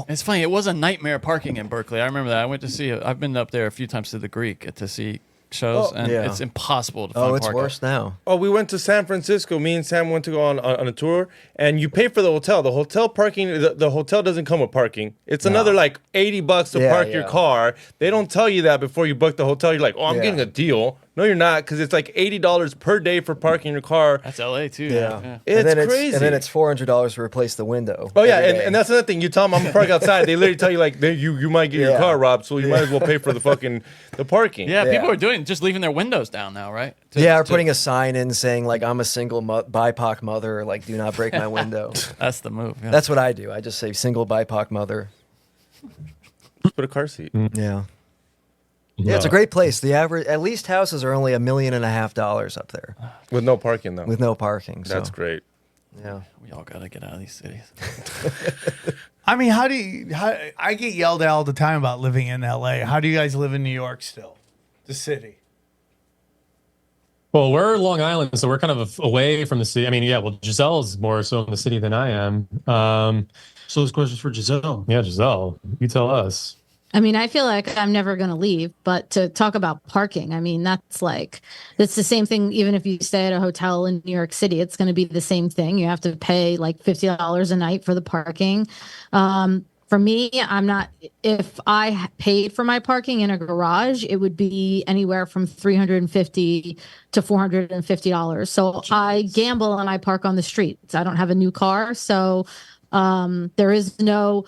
It's funny. It was a nightmare parking in Berkeley. I remember that. I went to see it. I've been up there a few times to the Greek to see shows, Oh, and yeah. it's impossible to find Oh, it's parking. worse now. Oh, we went to San Francisco. Me and Sam went to go on a tour, and you pay for the hotel. The hotel parking, the hotel doesn't come with parking. It's another like $80 to Yeah, park your yeah. car. They don't tell you that before you book the hotel. You're like, oh, I'm Yeah. getting a deal. No, you're not, because it's like $80 per day for parking your car. That's LA too. Yeah. It's and then crazy. and then it's $400 to replace the window. Oh yeah, every day. and that's another thing. You tell them I'm gonna park outside. They literally tell you like you might get your Yeah. car robbed, so you might as well pay for the parking. Yeah, Yeah. people are doing just leaving their windows down now, right? Or putting a sign in saying like I'm a single BIPOC mother, like do not break my window. That's the move. Yeah. That's what I do. I just say single BIPOC mother. Just put a car seat. Yeah. Yeah, it's a great place. The average, at least houses are only $1.5 million up there With no parking though. with no parking. So, That's great. Yeah. we all gotta get out of these cities. I mean, I get yelled at all the time about living in LA. How do you guys live in New York still? The city. Well, we're Long Island, so we're kind of away from the city. I mean, yeah, well, Giselle's more so in the city than I am. So this question's for Giselle. Yeah, Giselle, you tell us. I mean, I feel like I'm never going to leave, but to talk about parking, I mean, that's the same thing. Even if you stay at a hotel in New York City, it's going to be the same thing. You have to pay like $50 a night for the parking. For me, if I paid for my parking in a garage, it would be anywhere from $350 to $450. So I gamble and I park on the streets. I don't have a new car. So there is no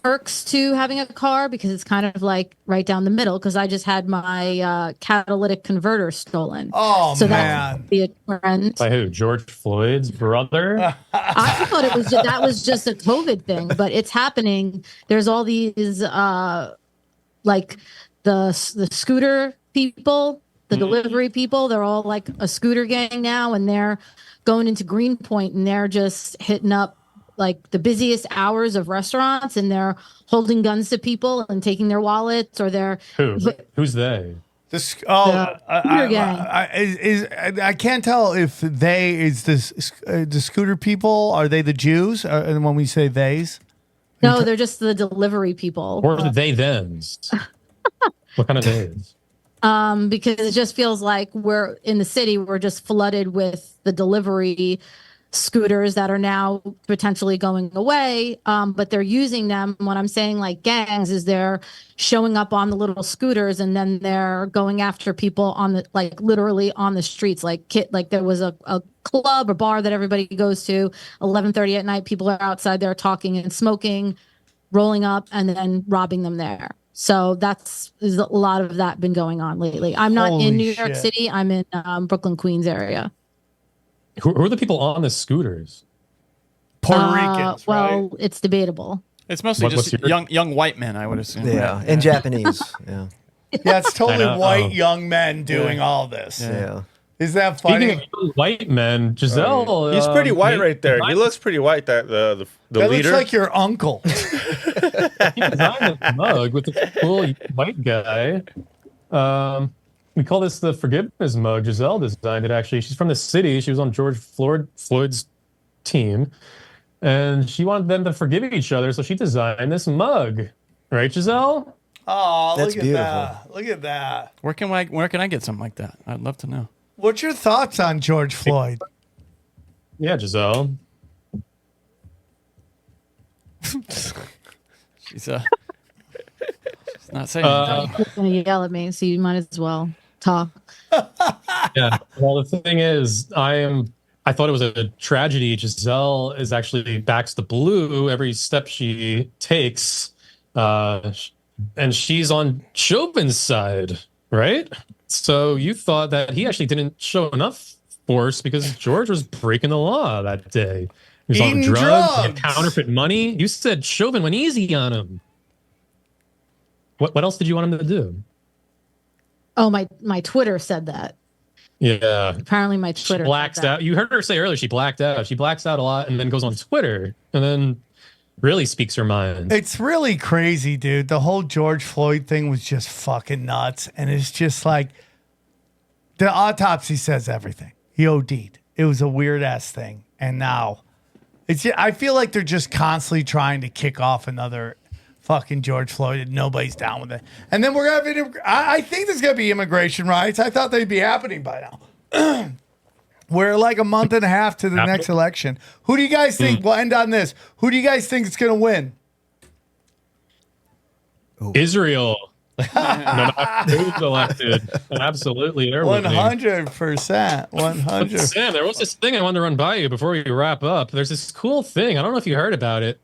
perks to having a car because it's kind of like right down the middle because I just had my catalytic converter stolen. Oh, so man. that be a trend. By who? George Floyd's brother? I thought that was just a COVID thing, but it's happening. There's all these like the scooter people, the delivery people. They're all like a scooter gang now, and they're going into Greenpoint and they're just hitting up like the busiest hours of restaurants, and they're holding guns to people and taking their wallets or their Who's they? I can't tell if they is the scooter people. Are they the Jews? And when we say theys, no, they're just the delivery people. Or the they thens? What kind of days? Because it just feels like we're in the city, we're just flooded with the delivery scooters that are now potentially going away, but they're using them. When I'm saying like gangs, is they're showing up on the little scooters and then they're going after people on the like literally on the streets. Like there was a club or bar that everybody goes to 11:30 at night. People are outside there talking and smoking, rolling up, and then robbing them there. So there's a lot of that been going on lately. I'm not Holy in New York shit. City. I'm in Brooklyn, Queens area. Who are the people on the scooters? Puerto Ricans, Well, right? it's debatable. It's mostly What's just your- young white men, I would assume. Yeah. right? In Japanese. Yeah. Yeah, it's totally I know. white young men doing all this. Yeah. Is that Speaking funny? of white men, Giselle. He's pretty white made- right there. He looks pretty white. That the That leader. looks like your uncle. He designed this mug with the cool white guy. We call this the forgiveness mug. Giselle designed it, actually. She's from the city. She was on George Floyd's team. And she wanted them to forgive each other, so she designed this mug. Right, Giselle? Oh, That's look at beautiful. that. Look at that. Where can I get something like that? I'd love to know. What's your thoughts on George Floyd? Yeah, Giselle. She's not saying anything. He's gonna yell at me, so you might as well talk. Yeah. Well, the thing is, I thought it was a tragedy. Giselle is actually backs the blue every step she takes. And she's on Chauvin's side, right? So you thought that he actually didn't show enough force because George was breaking the law that day. He was on Eating drugs, drugs. counterfeit money. You said Chauvin went easy on him. What else did you want him to do? Oh, my Twitter said that. Yeah. Apparently, my She Twitter blacks said that. out. You heard her say earlier she blacked out. She blacks out a lot and then goes on Twitter and then really speaks her mind. It's really crazy, dude. The whole George Floyd thing was just fucking nuts. And it's just like the autopsy says everything. He OD'd. It was a weird ass thing. And now I feel like they're just constantly trying to kick off another fucking George Floyd, and nobody's down with it. And then we're gonna have I think there's gonna be immigration riots. I thought they'd be happening by now. We're like a month and a half to the next election. Who do you guys think? We'll end on this. Who do you guys think is gonna win? Israel. No matter who's elected, absolutely, they're winning. 100%. 100. Sam, there was this thing I wanted to run by you before we wrap up. There's this cool thing. I don't know if you heard about it.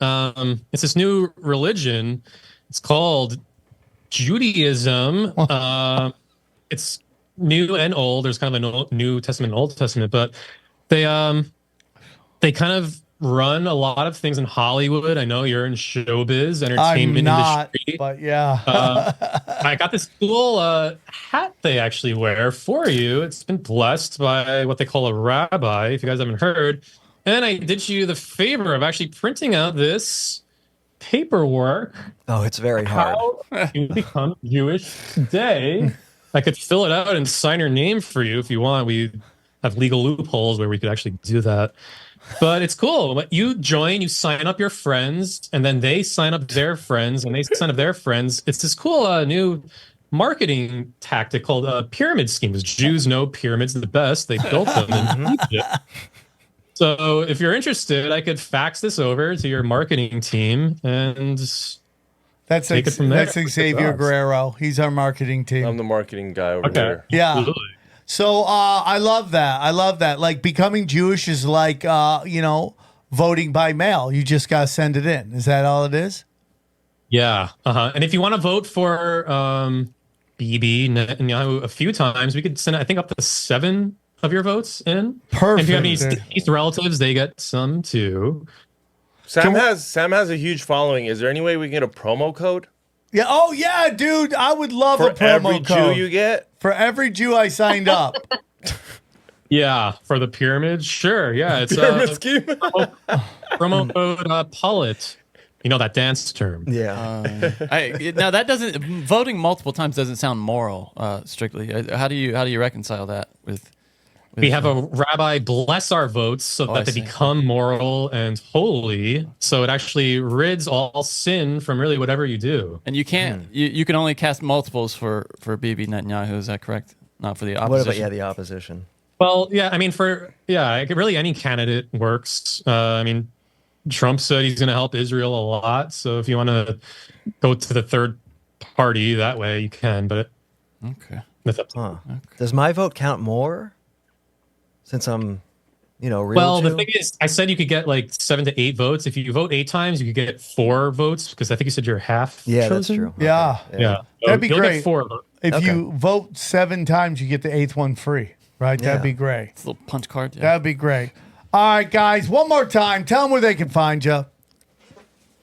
It's this new religion. It's called Judaism. It's new and old. There's kind of a New Testament and Old Testament, but they kind of run a lot of things in Hollywood. I know you're in showbiz, entertainment I'm not, industry. but yeah. I got this cool hat they actually wear for you. It's been blessed by what they call a rabbi, if you guys haven't heard. And I did you the favor of actually printing out this paperwork. Oh, it's very hard. How you become Jewish today. I could fill it out and sign your name for you if you want. We have legal loopholes where we could actually do that. But it's cool. You join, you sign up your friends, and then they sign up their friends, and they sign up their friends. It's this cool new marketing tactic called pyramid schemes. Jews know pyramids the best. They built them in Egypt. So if you're interested, I could fax this over to your marketing team and that's take it from there. That's Xavier Guerrero. He's our marketing team. I'm the marketing guy over there. Yeah. Absolutely. So I love that. I love that. Like becoming Jewish is like voting by mail. You just gotta send it in. Is that all it is? Yeah. And if you want to vote for Bibi Netanyahu a few times, we could send I think up to 7 of your votes in. Perfect. And if you have any deceased relatives, they get some too. Sam has a huge following. Is there any way we can get a promo code? Yeah. Oh yeah, dude. I would love a For promo every code. Jew you get? For every Jew I signed up. Yeah, for the pyramid, sure. Yeah, it's Pyramid scheme. promo code Pullet. You know that dance term. Yeah. Now that doesn't voting multiple times doesn't sound moral strictly. How do you reconcile that with we have a rabbi bless our votes so that they become moral and holy. So it actually rids all sin from really whatever you do. And you can't. You can only cast multiples for Bibi Netanyahu. Is that correct? Not for the opposition. What about the opposition? Well, yeah. I mean, really any candidate works. I mean, Trump said he's going to help Israel a lot. So if you want to go to the third party that way, you can. But okay, that's up to okay. Does my vote count more? Since I'm, real well, Jew? the thing is, I said you could get like 7 to 8 votes. If you vote 8 times, you could get 4 votes because I think you said you're half. Yeah, chosen. that's true. Yeah. Okay. Yeah. That'd be you'll great. Get 4. If you vote 7 times, you get the 8th one free. Right? That'd be great. It's a little punch card. Yeah. That'd be great. All right, guys. One more time. Tell them where they can find you.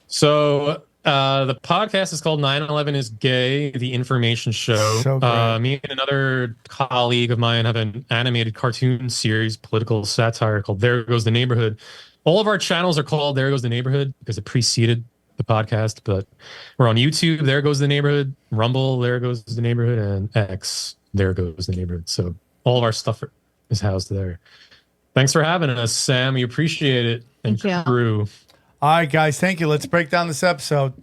So the podcast is called 9/11 is Gay, the information show. So great. Me and another colleague of mine have an animated cartoon series, political satire called There Goes the Neighborhood. All of our channels are called There Goes the Neighborhood because it preceded the podcast, but we're on YouTube, There Goes the Neighborhood, Rumble, There Goes the Neighborhood, and X, There Goes the Neighborhood. So all of our stuff is housed there. Thanks for having us, Sam. We appreciate it. And Thank you. crew. All right, guys. Thank you. Let's break down this episode.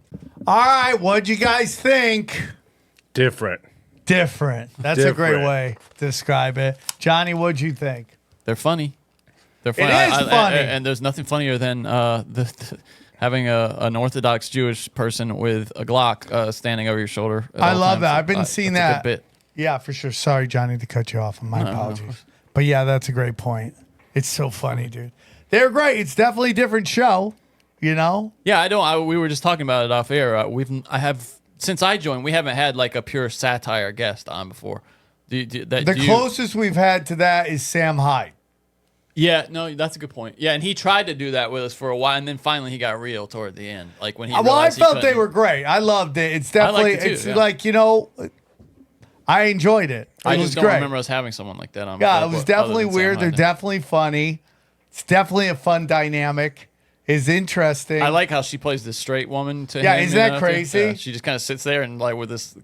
All right. What'd you guys think? Different. That's a great way to describe it. Johnny, what'd you think? They're funny. They're funny. It is funny. And there's nothing funnier than having an Orthodox Jewish person with a Glock standing over your shoulder. I love that. I've been seeing that's that. a good bit. Yeah, for sure. Sorry, Johnny, to cut you off. My apologies. But yeah, that's a great point. It's so funny, dude. They're great. It's definitely a different show, Yeah, we were just talking about it off air. Since I joined, we haven't had like a pure satire guest on before. The closest we've had to that is Sam Hyde. Yeah, no, that's a good point. Yeah, and he tried to do that with us for a while, and then finally he got real toward the end. Like when he. I felt they were great. I loved it. It's definitely. I enjoyed it. I It just was don't great. remember us having someone like that on. Yeah, before, it was other definitely than Sam weird. They're Hyde. definitely funny. It's definitely a fun dynamic. It's interesting. I like how she plays this straight woman to him. Yeah, isn't that crazy? Yeah, she just kind of sits there and like with this,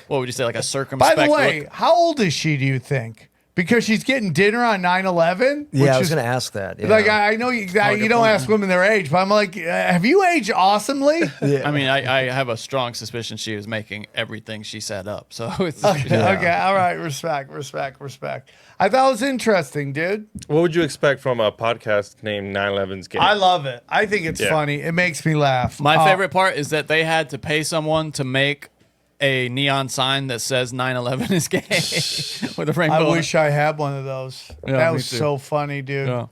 what would you say, like a By circumspect the way, look. how old is she, do you think? Because she's getting dinner on 9/11? Yeah, I was going to ask that. Yeah. Like, I know you don't ask women their age, but I'm like, have you aged awesomely? I mean, I have a strong suspicion she was making everything she set up. So it's Okay, all right. Respect. I thought it was interesting, dude. What would you expect from a podcast named 9/11's Game? I love it. I think it's funny. It makes me laugh. My favorite part is that they had to pay someone to make a neon sign that says 9/11 is gay with a rainbow. I wish I had one of those. Yeah, that me was too. so funny, dude. Yeah.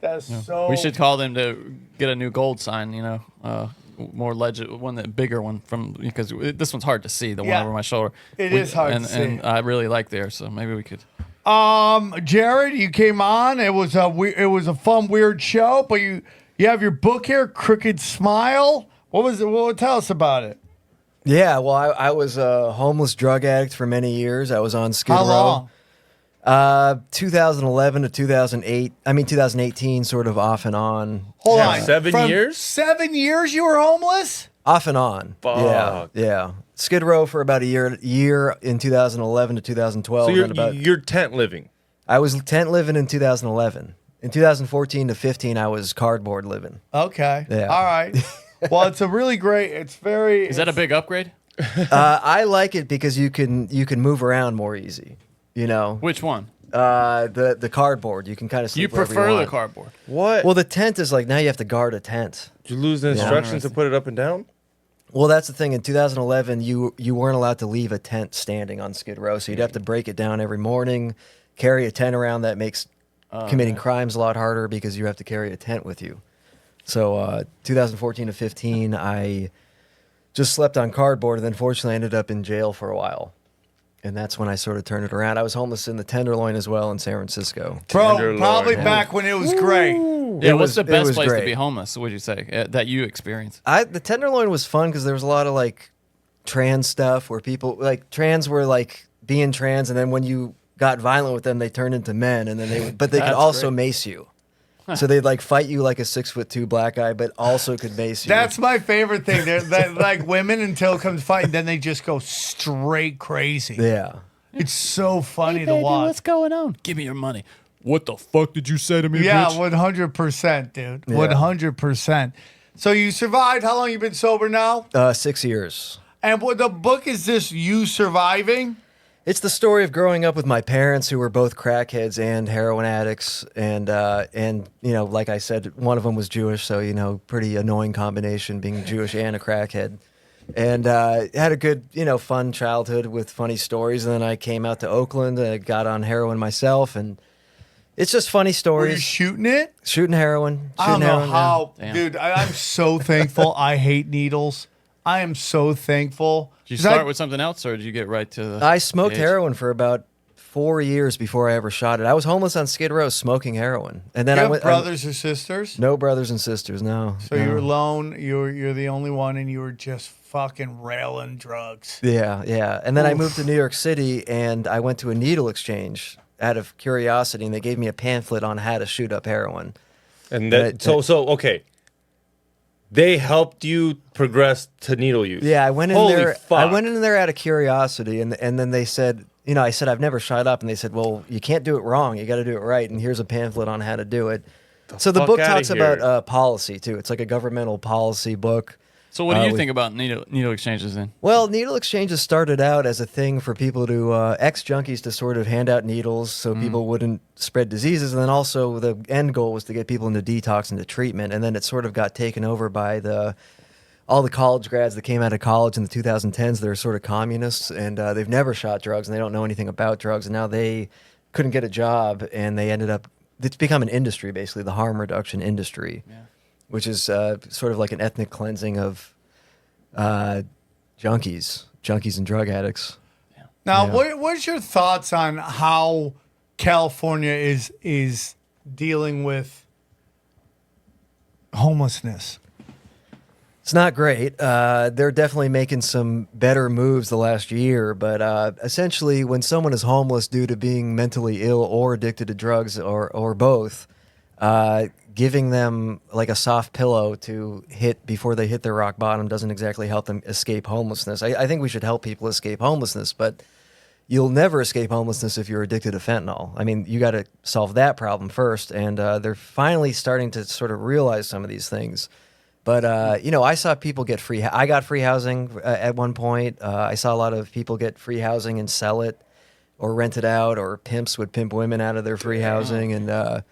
That's so. We should call them to get a new gold sign. More legend, bigger one because this one's hard to see. The one over my shoulder. It is hard to see. And I really like theirs, so maybe we could. Jared, you came on. It was a fun, weird show, but you have your book here, Crooked Smile. What was it? Well, tell us about it. Yeah, well, I was a homeless drug addict for many years. I was on Skid How Row. long? 2011 to 2018, sort of off and on. Hold on. 7 years? 7 years you were homeless? Off and on. Fuck. Yeah. Skid Row for about a year in 2011 to 2012. So you're tent living. I was tent living in 2011. In 2014 to 15, I was cardboard living. Okay. Yeah. All right. Well, it's a really great. Is that a big upgrade? I like it because you can move around more easy. You know. Which one? The cardboard. You can kind of sleep You wherever prefer want. the cardboard? What? Well, the tent is like now you have to guard a tent. Did you lose the instructions to put it up and down? Well, that's the thing. In 2011, you weren't allowed to leave a tent standing on Skid Row, so you'd have to break it down every morning, carry a tent around. That makes committing crimes a lot harder because you have to carry a tent with you. So 2014 to 15, I just slept on cardboard, and then fortunately I ended up in jail for a while. And that's when I sort of turned it around. I was homeless in the Tenderloin as well in San Francisco. Bro, Tenderloin. probably back when it was great. Yeah, what's the it best was place to great. be homeless, would you say, that you experienced? The Tenderloin was fun because there was a lot of like trans stuff where people like trans were like being trans, and then when you got violent with them, they turned into men, and then they could That's also great. mace you. So they'd like fight you like a 6'2" black guy, but also could mace you. That's my favorite thing. They're like women until it comes fighting, then they just go straight crazy. Yeah. It's so funny to watch. What's going on? Give me your money. What the fuck did you say to me, Yeah, bitch? 100%, dude. Yeah. 100%. So you survived. How long you been sober now? 6 years. And what the book is this you surviving? It's the story of growing up with my parents who were both crackheads and heroin addicts, and you know, like I said, one of them was Jewish, so you know, pretty annoying combination being Jewish and a crackhead. And had a good, you know, fun childhood with funny stories. And then I came out to Oakland and I got on heroin myself, and it's just funny Were you stories. shooting it? Shooting heroin. I don't know heroin, how. Damn. Dude, I'm so thankful. I hate needles. I am so thankful. Did you 'Cause start with something else, or did you get right to the I smoked age? heroin for about 4 years before I ever shot it. I was homeless on Skid Row smoking heroin, and then You I have went. brothers or sisters? No brothers and sisters. No. So you're alone. You're the only one, and you were just fucking railing drugs. Yeah, yeah. And then I moved to New York City, and I went to a needle exchange out of curiosity, and they gave me a pamphlet on how to shoot up heroin. And Right. so okay. They helped you progress to needle use. Yeah, I went in Holy there. fuck. I went in there out of curiosity, and then they said, you know, I said I've never shot up, and they said, well, you can't do it wrong. You got to do it right, and here's a pamphlet on how to do it. So the fuck book outta talks here. about policy too. It's like a governmental policy book. So what do you we- think about needle exchanges then? Well, needle exchanges started out as a thing for people to ex-junkies to sort of hand out needles so people wouldn't spread diseases, and then also the end goal was to get people into detox and to treatment, and then it sort of got taken over by all the college grads that came out of college in the 2010s. They're sort of communists, and they've never shot drugs, and they don't know anything about drugs, and now they couldn't get a job, and they ended up. It's become an industry, basically, the harm reduction industry, which is sort of like an ethnic cleansing of junkies and drug addicts. Now, Yeah. what's your thoughts on how California is dealing with homelessness? It's not great. They're definitely making some better moves the last year, but essentially, when someone is homeless due to being mentally ill or addicted to drugs or both, giving them like a soft pillow to hit before they hit their rock bottom doesn't exactly help them escape homelessness. I think we should help people escape homelessness, but you'll never escape homelessness if you're addicted to fentanyl. I mean, you got to solve that problem first. And they're finally starting to sort of realize some of these things. But, you know, I saw people get free. I got free housing at one point. I saw a lot of people get free housing and sell it or rent it out, or pimps would pimp women out of their free housing. And,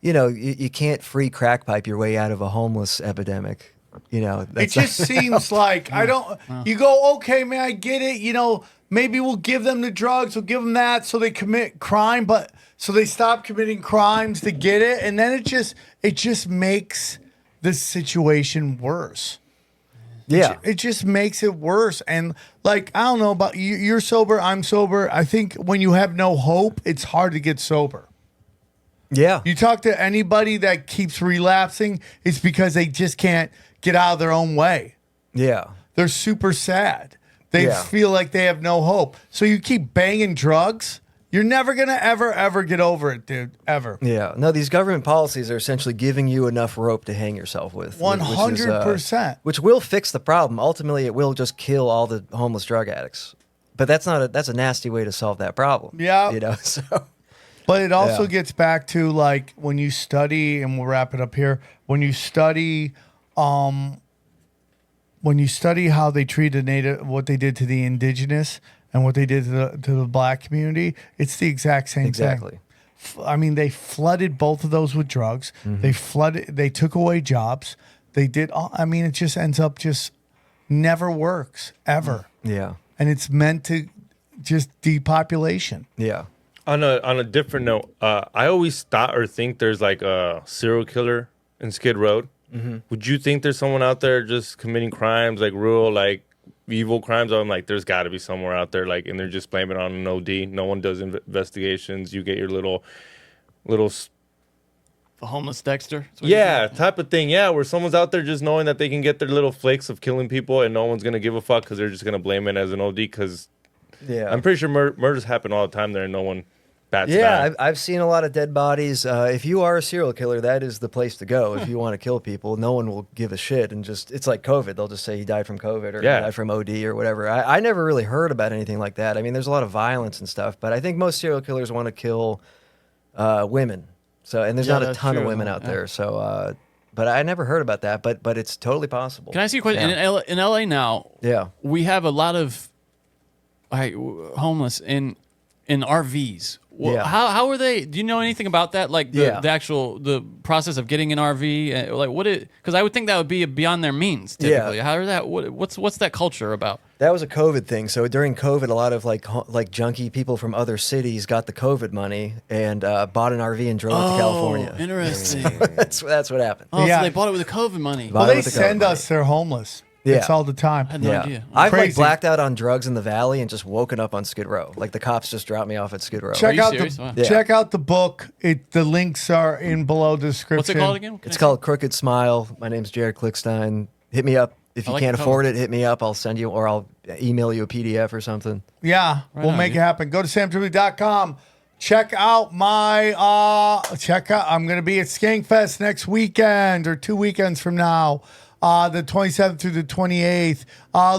you know, you can't free crack pipe your way out of a homeless epidemic. You know, it just seems like you go, okay, man, I get it. You know, maybe we'll give them the drugs, we'll give them that so they commit crime, but so they stop committing crimes to get it. And then it just makes the situation worse. Yeah. It just makes it worse. And like, I don't know about you, you're sober, I'm sober. I think when you have no hope, it's hard to get sober. Yeah. You talk to anybody that keeps relapsing, it's because they just can't get out of their own way. Yeah. They're super sad. They feel like they have no hope. So you keep banging drugs, you're never going to ever get over it, dude. Ever. Yeah. No, these government policies are essentially giving you enough rope to hang yourself with. 100%. Which will fix the problem. Ultimately, it will just kill all the homeless drug addicts. But that's a nasty way to solve that problem. Yeah. You know, so. But it also gets back to like when you study, and we'll wrap it up here, when you study how they treated Native, what they did to the indigenous and what they did to the black community, it's the exact same thing. I mean, they flooded both of those with drugs. Mm-hmm. They took away jobs. They did. I mean, it just ends up just never works ever. Yeah. And it's meant to just depopulation. Yeah. On a different note, I always thought or think there's like a serial killer in Skid Row. Mm-hmm. Would you think there's someone out there just committing crimes, like real, like evil crimes? I'm like, there's got to be somewhere out there, like, and they're just blaming it on an OD. No one does investigations. You get your little. The homeless Dexter. Type of thing. Yeah, where someone's out there just knowing that they can get their little flakes of killing people, and no one's gonna give a fuck because they're just gonna blame it as an OD. Because I'm pretty sure murders happen all the time there, and no one. I've seen a lot of dead bodies. If you are a serial killer, that is the place to go. If you want to kill people, no one will give a shit. And it's like COVID. They'll just say he died from COVID or he died from OD or whatever. I never really heard about anything like that. I mean, there's a lot of violence and stuff, but I think most serial killers want to kill women. So, and there's not a ton of women out there. So, but I never heard about that. But it's totally possible. Can I ask you a question? In LA now, we have a lot of homeless in RVs. Well, how are they? Do you know anything about that? Like the process of getting an RV, like what it? Because I would think that would be beyond their means. Typically, how are that? What's that culture about? That was a COVID thing. So during COVID, a lot of like junkie people from other cities got the COVID money and bought an RV and drove it to California. Interesting. So that's what happened. Oh, so they bought it with the COVID money. Well, they send us their homeless. It's all the time. I had no idea. I've like blacked out on drugs in the valley and just woken up on Skid Row. Like the cops just dropped me off at Skid Row. Check out the book. The links are in below the description. What's it called again? It's called Crooked Smile. My name's Jared Klickstein. Hit me up. If you can't afford it, hit me up. I'll send you, or I'll email you a PDF or something. Yeah, we'll make it happen. Go to SamTripoli.com. Check out my, I'm going to be at Skankfest next weekend or 2 weekends from now. The 27th through the 28th.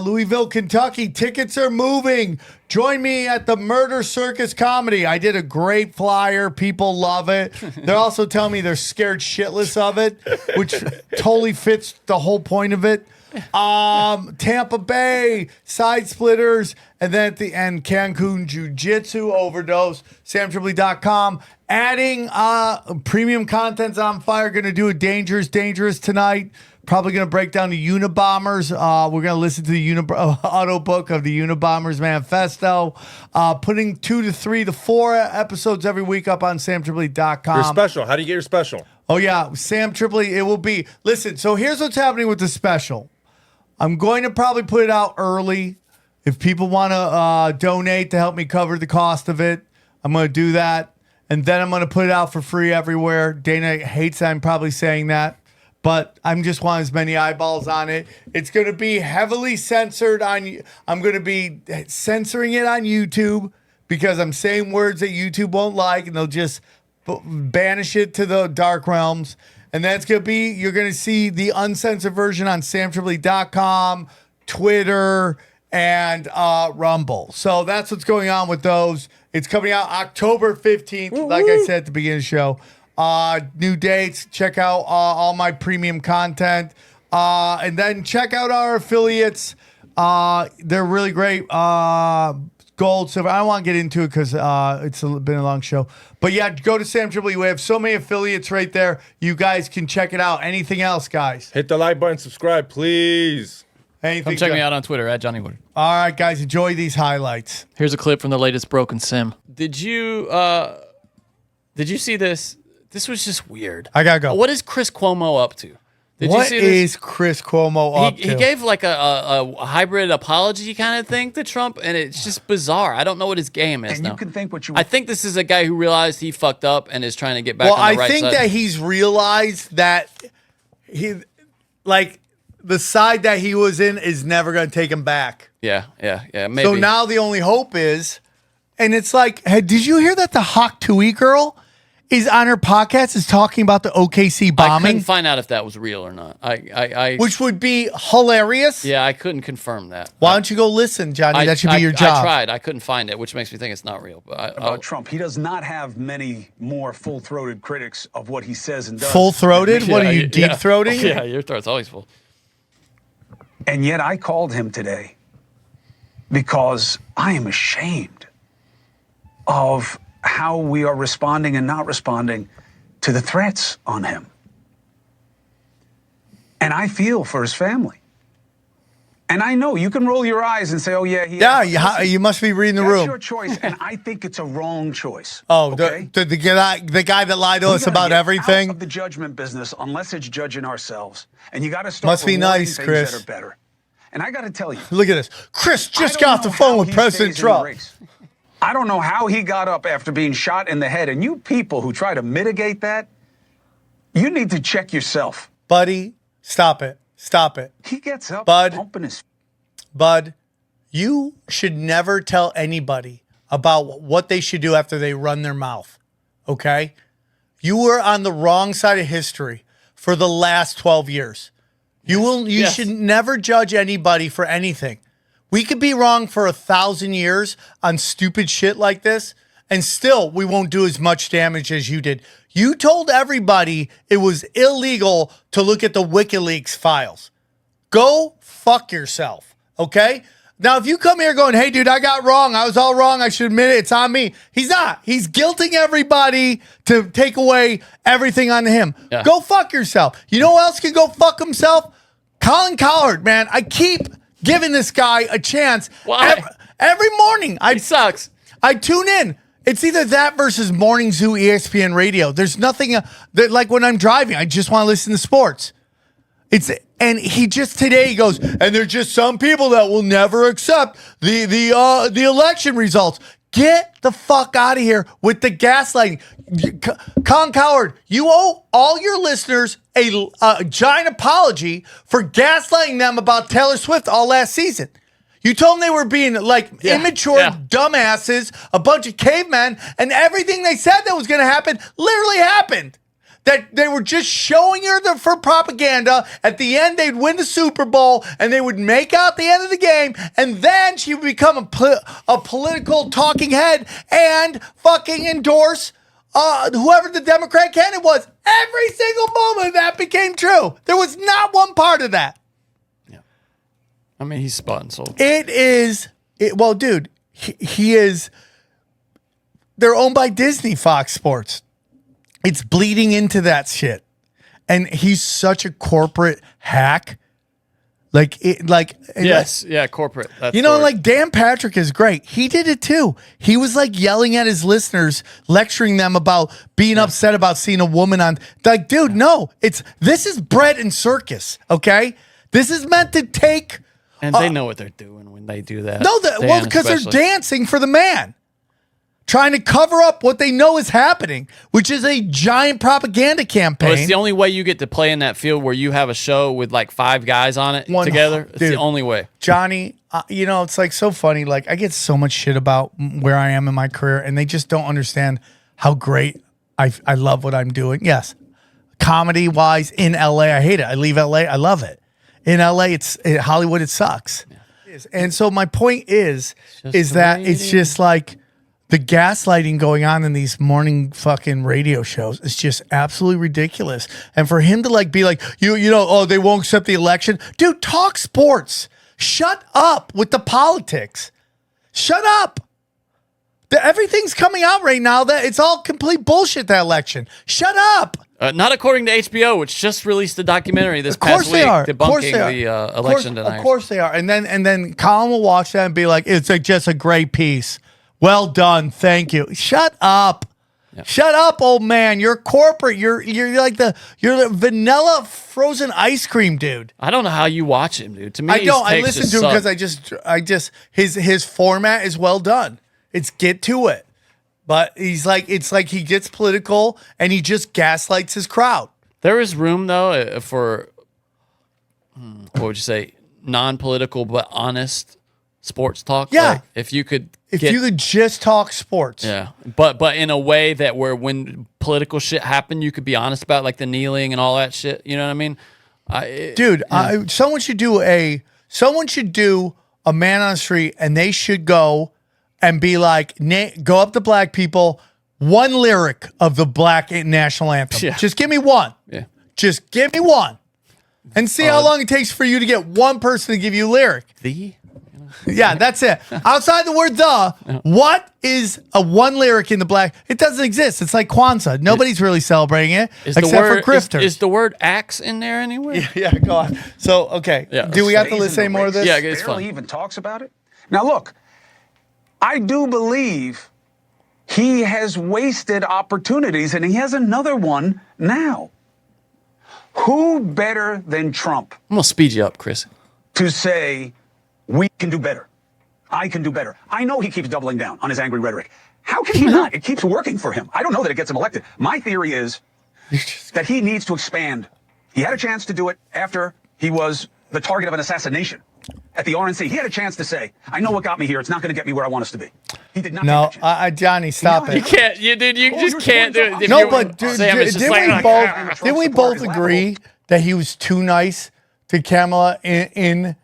Louisville, Kentucky. Tickets are moving. Join me at the Murder Circus Comedy. I did a great flyer. People love it. They're also telling me they're scared shitless of it, which totally fits the whole point of it. Tampa Bay, Side Splitters, and then at the end, Cancun Jiu-Jitsu Overdose. SamTripoli.com. Adding premium content's on fire. Going to do a Dangerous tonight. Probably going to break down the Unabombers. We're going to listen to the audiobook of the Unabombers Manifesto. Putting 2 to 3 to 4 episodes every week up on SamTripoli.com. Your special. How do you get your special? Oh, yeah. Sam Tripoli. It will be. Listen, so here's what's happening with the special. I'm going to probably put it out early. If people want to donate to help me cover the cost of it, I'm going to do that. And then I'm going to put it out for free everywhere. Dana hates that I'm probably saying that. But I'm just want as many eyeballs on it. It's going to be heavily censored on. I'm going to be censoring it on YouTube because I'm saying words that YouTube won't like, and they'll just banish it to the dark realms. And that's going to be. You're going to see the uncensored version on SamTripoli.com, Twitter, and Rumble. So that's what's going on with those. It's coming out October 15th, like I said at the beginning of the show. New dates. Check out all my premium content. And then check out our affiliates. They're really great. Gold, silver. I don't want to get into it because it's been a long show. But yeah, go to SamTripoli. We have so many affiliates right there. You guys can check it out. Anything else, guys? Hit the like button, subscribe, please. Anything? Come check me out on Twitter at Johnny Woodard. All right, guys, enjoy these highlights. Here's a clip from the latest Broken Sim. Did you see this? This was just weird. I gotta go. What is Chris Cuomo up to? What is Chris Cuomo up to? He gave like a hybrid apology kind of thing to Trump, and it's just bizarre. I don't know what his game is now. I think this is a guy who realized he fucked up and is trying to get back on the right side. I think that he's realized that the side that he was in is never going to take him back. Yeah, maybe. So now the only hope is, and it's like, hey, did you hear that the Hawk Tui girl is on her podcast is talking about the OKC bombing? I couldn't find out if that was real or not. Which would be hilarious. Yeah, I couldn't confirm that. Why don't you go listen, Johnny? That should be your job. I tried. I couldn't find it, which makes me think it's not real. But about Trump, he does not have many more full-throated critics of what he says and does. Full-throated? What are you, deep-throating? Yeah, your throat's always full. And yet I called him today because I am ashamed of how we are responding and not responding to the threats on him. And I feel for his family. And I know you can roll your eyes and say, oh, yeah. You must be reading the room. That's your choice, and I think it's a wrong choice. Oh, okay? the guy that lied to us about everything? Out of the judgment business, unless it's judging ourselves. And you got to start must be nice, things Chris. that are better. And I got to tell you. Look at this. Chris just got off the phone with President Trump. I don't know how he got up after being shot in the head. And you people who try to mitigate that, you need to check yourself. Buddy, stop it. Stop it. He gets up, pumping his... Bud, you should never tell anybody about what they should do after they run their mouth, okay? You were on the wrong side of history for the last 12 years. You should never judge anybody for anything. We could be wrong for 1,000 years on stupid shit like this, and still we won't do as much damage as you did. You told everybody it was illegal to look at the WikiLeaks files. Go fuck yourself, okay? Now, if you come here going, hey, dude, I got wrong. I was all wrong. I should admit it. It's on me. He's not. He's guilting everybody to take away everything on him. Yeah. Go fuck yourself. You know who else can go fuck himself? Colin Cowherd, man. I keep giving this guy a chance. Why? Every morning. He sucks. I tune in. It's either that versus Morning Zoo ESPN Radio. There's nothing like when I'm driving, I just want to listen to sports. And he just today goes, and there's just some people that will never accept the election results. Get the fuck out of here with the gaslighting. Colin Cowherd, you owe all your listeners a giant apology for gaslighting them about Taylor Swift all last season. You told them they were being immature dumbasses, a bunch of cavemen, and everything they said that was going to happen literally happened. That they were just showing her for propaganda. At the end, they'd win the Super Bowl, and they would make out the end of the game, and then she would become a political talking head and fucking endorse whoever the Democrat candidate was. Every single moment that became true. There was not one part of that. Yeah, I mean, he's spot and sold. Well, dude, he is. They're owned by Disney, Fox Sports. It's bleeding into that shit. And he's such a corporate hack. Corporate. That's like Dan Patrick is great. He did it too. He was like yelling at his listeners, lecturing them about being upset about seeing a woman on. Like, dude, no. This is bread and circus, okay? This is meant to take. And they know what they're doing when they do that. No, because they're dancing for the man. Trying to cover up what they know is happening, which is a giant propaganda campaign. Well, it's the only way you get to play in that field where you have a show with like 5 guys on it together. It's the only way. Johnny, it's like so funny. Like I get so much shit about where I am in my career, and they just don't understand how great I love what I'm doing. Yes, comedy-wise in LA, I hate it. I leave LA, I love it. In LA, Hollywood, it sucks. And so my point is just that it's just like the gaslighting going on in these morning fucking radio shows is just absolutely ridiculous. And for him to like be like, you know, oh, they won't accept the election. Dude, talk sports. Shut up with the politics. Shut up. Everything's coming out right now that it's all complete bullshit, that election. Shut up. Not according to HBO, which just released a documentary this past week debunking the election tonight. Of course they are. And then Colin will watch that and be like, it's just a great piece. Well done. Thank you. Shut up. Yeah. Shut up, old man. You're corporate. You're like you're the vanilla frozen ice cream dude. I don't know how you watch him, dude. To me, I don't. I listen to him because I just his format is well done. It's get to it. But it's like he gets political and he just gaslights his crowd. There is room though for what would you say, non-political but honest sports talk. Yeah, like if you could just talk sports. Yeah, but in a way that where when political shit happened, you could be honest about like the kneeling and all that shit. You know what I mean? Someone should do a man on the street and they should go and be like, go up to black people, one lyric of the black national anthem. Yeah. Just give me one. Yeah. Just give me one. And see how long it takes for you to get one person to give you a lyric. Yeah, that's it. Outside the word the, what is a one lyric in the black? It doesn't exist. It's like Kwanzaa. Nobody's really celebrating it except for grifters. Is the word axe in there anywhere? Yeah, go on. So, okay. Yeah. Do we have to listen to more of this? Yeah, it's fun. Barely even talks about it. Now, look. I do believe he has wasted opportunities, and he has another one now. Who better than Trump? I'm going to speed you up, Chris. To say, we can do better. I can do better. I know he keeps doubling down on his angry rhetoric. How can he not? It keeps working for him. I don't know that it gets him elected. My theory is that he needs to expand. He had a chance to do it after he was the target of an assassination. At the RNC, he had a chance to say, I know what got me here. It's not going to get me where I want us to be. He did not. No, Johnny, stop it. You can't. You just can't do it. No, but didn't we both agree that he was too nice to Kamala in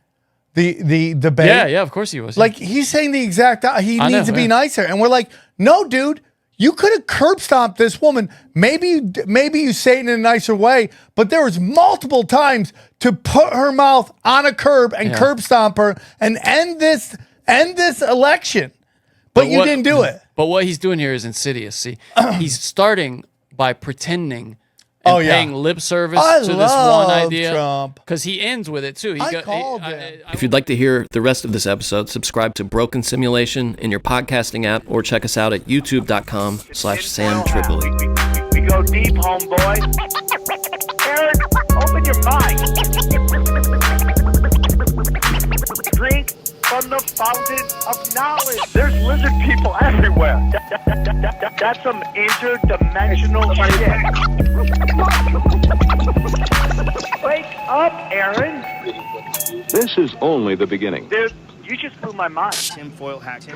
the debate? Yeah, of course he was. Like, he's saying the exact, he needs to be nicer. And we're like, no, dude. You could have curb stomped this woman. Maybe you say it in a nicer way, but there was multiple times to put her mouth on a curb and curb stomp her and end this election. But you didn't do it. But what he's doing here is insidious. See, he's starting by pretending and paying lip service to this one idea. Because he ends with it too. If you'd like to hear the rest of this episode, subscribe to Broken Simulation in your podcasting app or check us out at youtube.com/SamTripoli. We go deep, homeboy. Aaron, open your mind. Drink from the fountain of knowledge. There's lizard people everywhere. That's some interdimensional shit. Wake up, Aaron. This is only the beginning. Dude, you just blew my mind. Tinfoil hat.